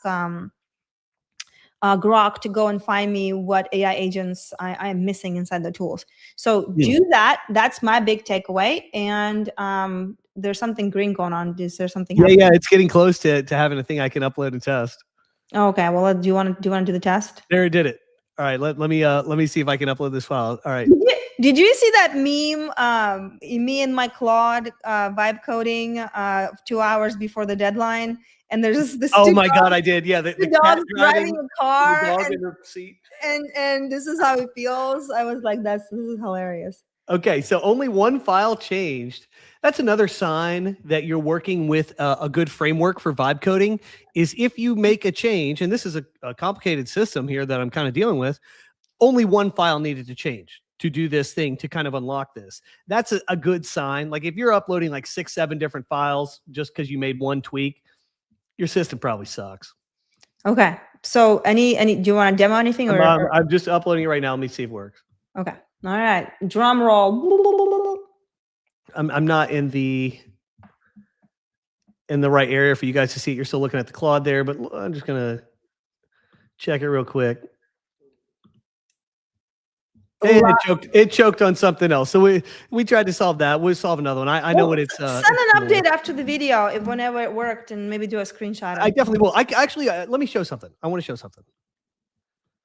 Grok to go and find me what AI agents I am missing inside the tools. So do that. That's my big takeaway. And there's something green going on. Is there something happening? Yeah, it's getting close to having a thing I can upload and test. Okay, well, do you want to do the test? There, it did it. All right, let me see if I can upload this file. All right. Did you see that meme? Me and my Claude vibe coding 2 hours before the deadline, and there's this. Oh my God, I did. Yeah, the dog driving a car, the dog in the seat. And this is how it feels. I was like, this is hilarious. Okay, so only one file changed. That's another sign that you're working with a good framework for vibe coding, is if you make a change, and this is a complicated system here that I'm kind of dealing with, only one file needed to change to do this thing, to kind of unlock this. That's a good sign. Like if you're uploading like 6, 7 different files just because you made one tweak, your system probably sucks. Okay, so do you want to demo anything? I'm just uploading it right now. Let me see if it works. Okay, all right, drum roll. I'm not in the right area for you guys to see it. You're still looking at the Claude there, but I'm just gonna check it real quick. And it choked on something else. So we tried to solve that. We'll solve another one. I know what it's. Send an update after the video whenever it worked, and maybe do a screenshot. I definitely will. Actually, let me show something. I want to show something.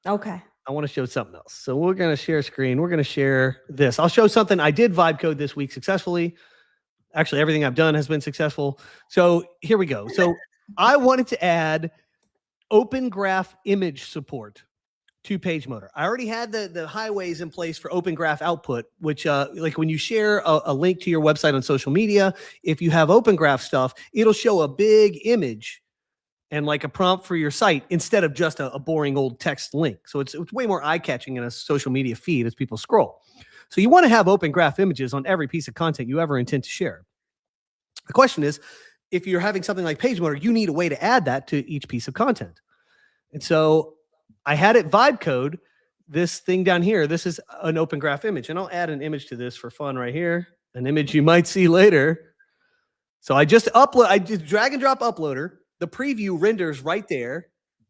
Okay. I want to show something else. So we're going to share screen. We're going to share this. I'll show something. I did vibe code this week successfully. Actually, everything I've done has been successful. So here we go. So I wanted to add Open Graph image support to PageMotor. I already had the highways in place for Open Graph output, which like when you share a link to your website on social media, if you have Open Graph stuff, it'll show a big image and like a prompt for your site instead of just a boring old text link. So it's way more eye-catching in a social media feed as people scroll. So you want to have Open Graph images on every piece of content you ever intend to share. The question is, if you're having something like PageMotor, you need a way to add that to each piece of content. And so I had it vibe code this thing down here. This is an Open Graph image, and I'll add an image to this for fun right here, an image you might see later. So I just drag and drop uploader. The preview renders right there.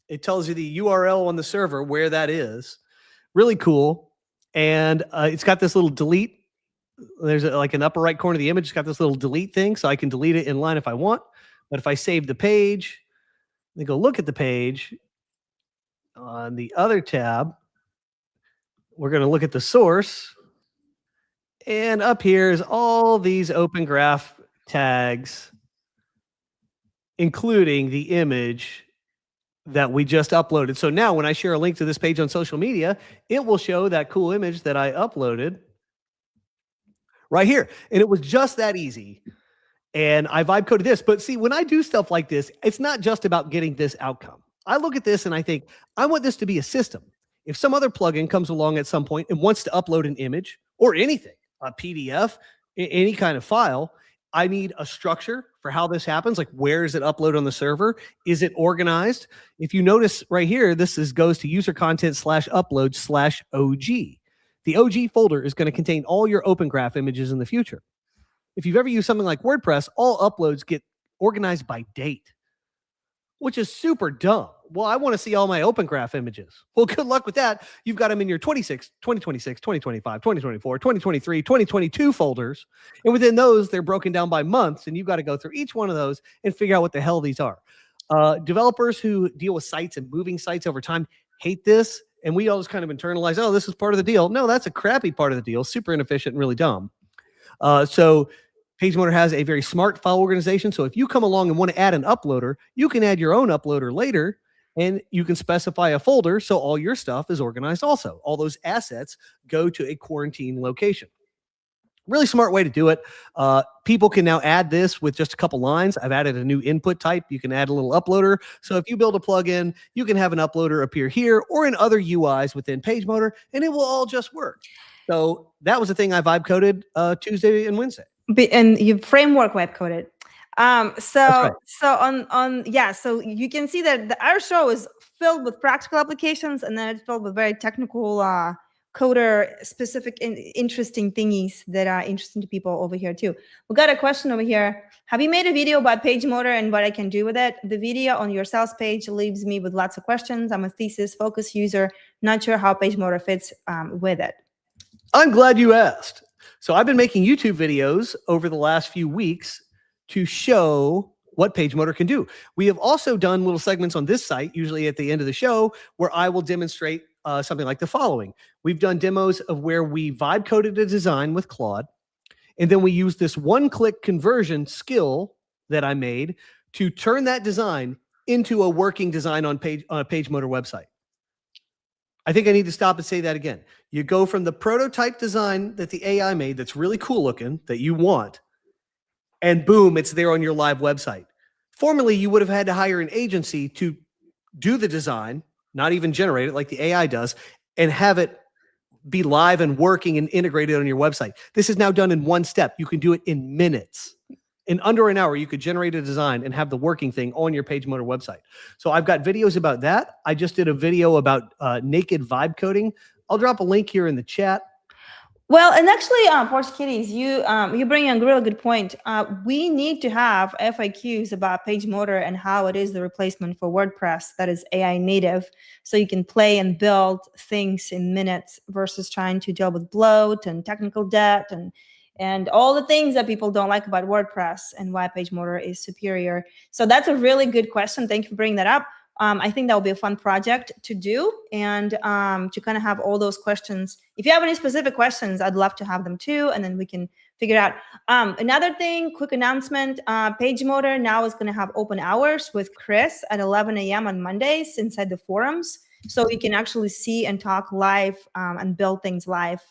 It tells you the URL on the server where that is. Really cool. And it's got this little delete. There's like an upper right corner of the image. It's got this little delete thing, so I can delete it in line if I want. But if I save the page, then go look at the page on the other tab, we're going to look at the source. And up here is all these Open Graph tags, including the image that we just uploaded. So now when I share a link to this page on social media, it will show that cool image that I uploaded right here. And it was just that easy. And I vibe coded this. But see, when I do stuff like this, it's not just about getting this outcome. I look at this and I think, I want this to be a system. If some other plugin comes along at some point and wants to upload an image or anything, a PDF, any kind of file, I need a structure for how this happens. Like, where is it uploaded on the server? Is it organized? If you notice right here, this goes to user content /upload/OG. The OG folder is going to contain all your Open Graph images in the future. If you've ever used something like WordPress, all uploads get organized by date, which is super dumb. Well, I want to see all my Open Graph images. Well, good luck with that. You've got them in your 2026, 2025, 2024, 2023, 2022 folders. And within those, they're broken down by months. And you've got to go through each one of those and figure out what the hell these are. Developers who deal with sites and moving sites over time hate this. And we all just kind of internalize, oh, this is part of the deal. No, that's a crappy part of the deal. Super inefficient and really dumb. So PageMotor has a very smart file organization. So if you come along and want to add an uploader, you can add your own uploader later, and you can specify a folder so all your stuff is organized also. All those assets go to a quarantine location. Really smart way to do it. People can now add this with just a couple lines. I've added a new input type. You can add a little uploader. So if you build a plugin, you can have an uploader appear here or in other UIs within PageMotor, and it will all just work. So that was the thing I vibe coded Tuesday and Wednesday. And you framework web coded. So right. So you can see that our show is filled with practical applications, and then it's filled with very technical coder specific interesting thingies that are interesting to people over here too. We got a question over here. Have you made a video about page motor and what I can do with it? The video on your sales page leaves me with lots of questions. I'm a thesis focused user, not sure how page motor fits with it. I'm glad you asked. So I've been making YouTube videos over the last few weeks to show what page motor can do. We have also done little segments on this site, usually at the end of the show, where I will demonstrate something like the following. We've done demos of where we vibe coded a design with Claude, and then we use this one-click conversion skill that I made to turn that design into a working design on a page motor website. I think I need to stop and say that again. You go from the prototype design that the AI made that's really cool looking, that you want, and boom, it's there on your live website. Formerly, you would have had to hire an agency to do the design, not even generate it like the AI does, and have it be live and working and integrated on your website. This is now done in one step. You can do it in minutes. In under an hour, you could generate a design and have the working thing on your page motor website. So I've got videos about that. I just did a video about naked vibe coding. I'll drop a link here in the chat. Well, and actually, Porsche Kitties, you bring a really good point. We need to have FAQs about page motor and how it is the replacement for WordPress that is AI native, so you can play and build things in minutes versus trying to deal with bloat and technical debt and all the things that people don't like about WordPress and why page motor is superior. So that's a really good question. Thank you for bringing that up. I think that will be a fun project to do and to kind of have all those questions. If you have any specific questions, I'd love to have them too, and then we can figure it out. Another thing, quick announcement, Page Motor now is going to have open hours with Chris at 11 a.m. on Mondays inside the forums. So you can actually see and talk live and build things live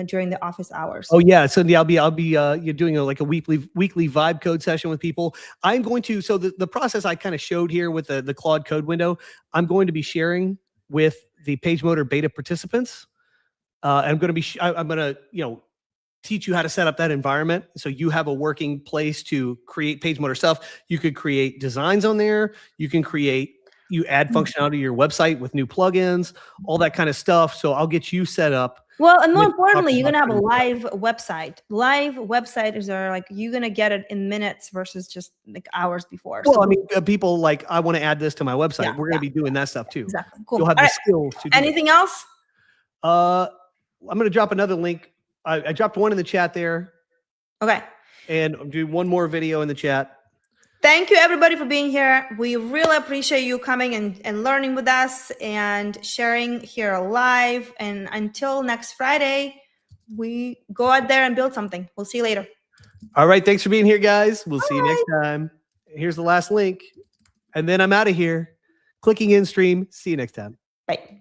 during the office hours. Oh yeah, so I'll be you're doing like a weekly vibe code session with people. I'm going to, so the process I kind of showed here with the Claude code window, I'm going to be sharing with the Page Motor beta participants. I'm going to teach you how to set up that environment so you have a working place to create Page Motor stuff. You could create designs on there. You add functionality to your website with new plugins, all that kind of stuff. So I'll get you set up. Well, and more importantly, you're going to have a live website. Live websites are like, you're going to get it in minutes versus just like hours before. Well, I mean, people like, I want to add this to my website. Yeah, We're going to be doing that stuff too. Exactly. Cool. You'll have the skill to do Anything else? I'm going to drop another link. I dropped one in the chat there. Okay. And I'm doing one more video in the chat. Thank you, everybody, for being here. We really appreciate you coming and learning with us and sharing here live. And until next Friday, we go out there and build something. We'll see you later. All right. Thanks for being here, guys. We'll see you next time. Here's the last link. And then I'm out of here. Clicking in stream. See you next time. Bye.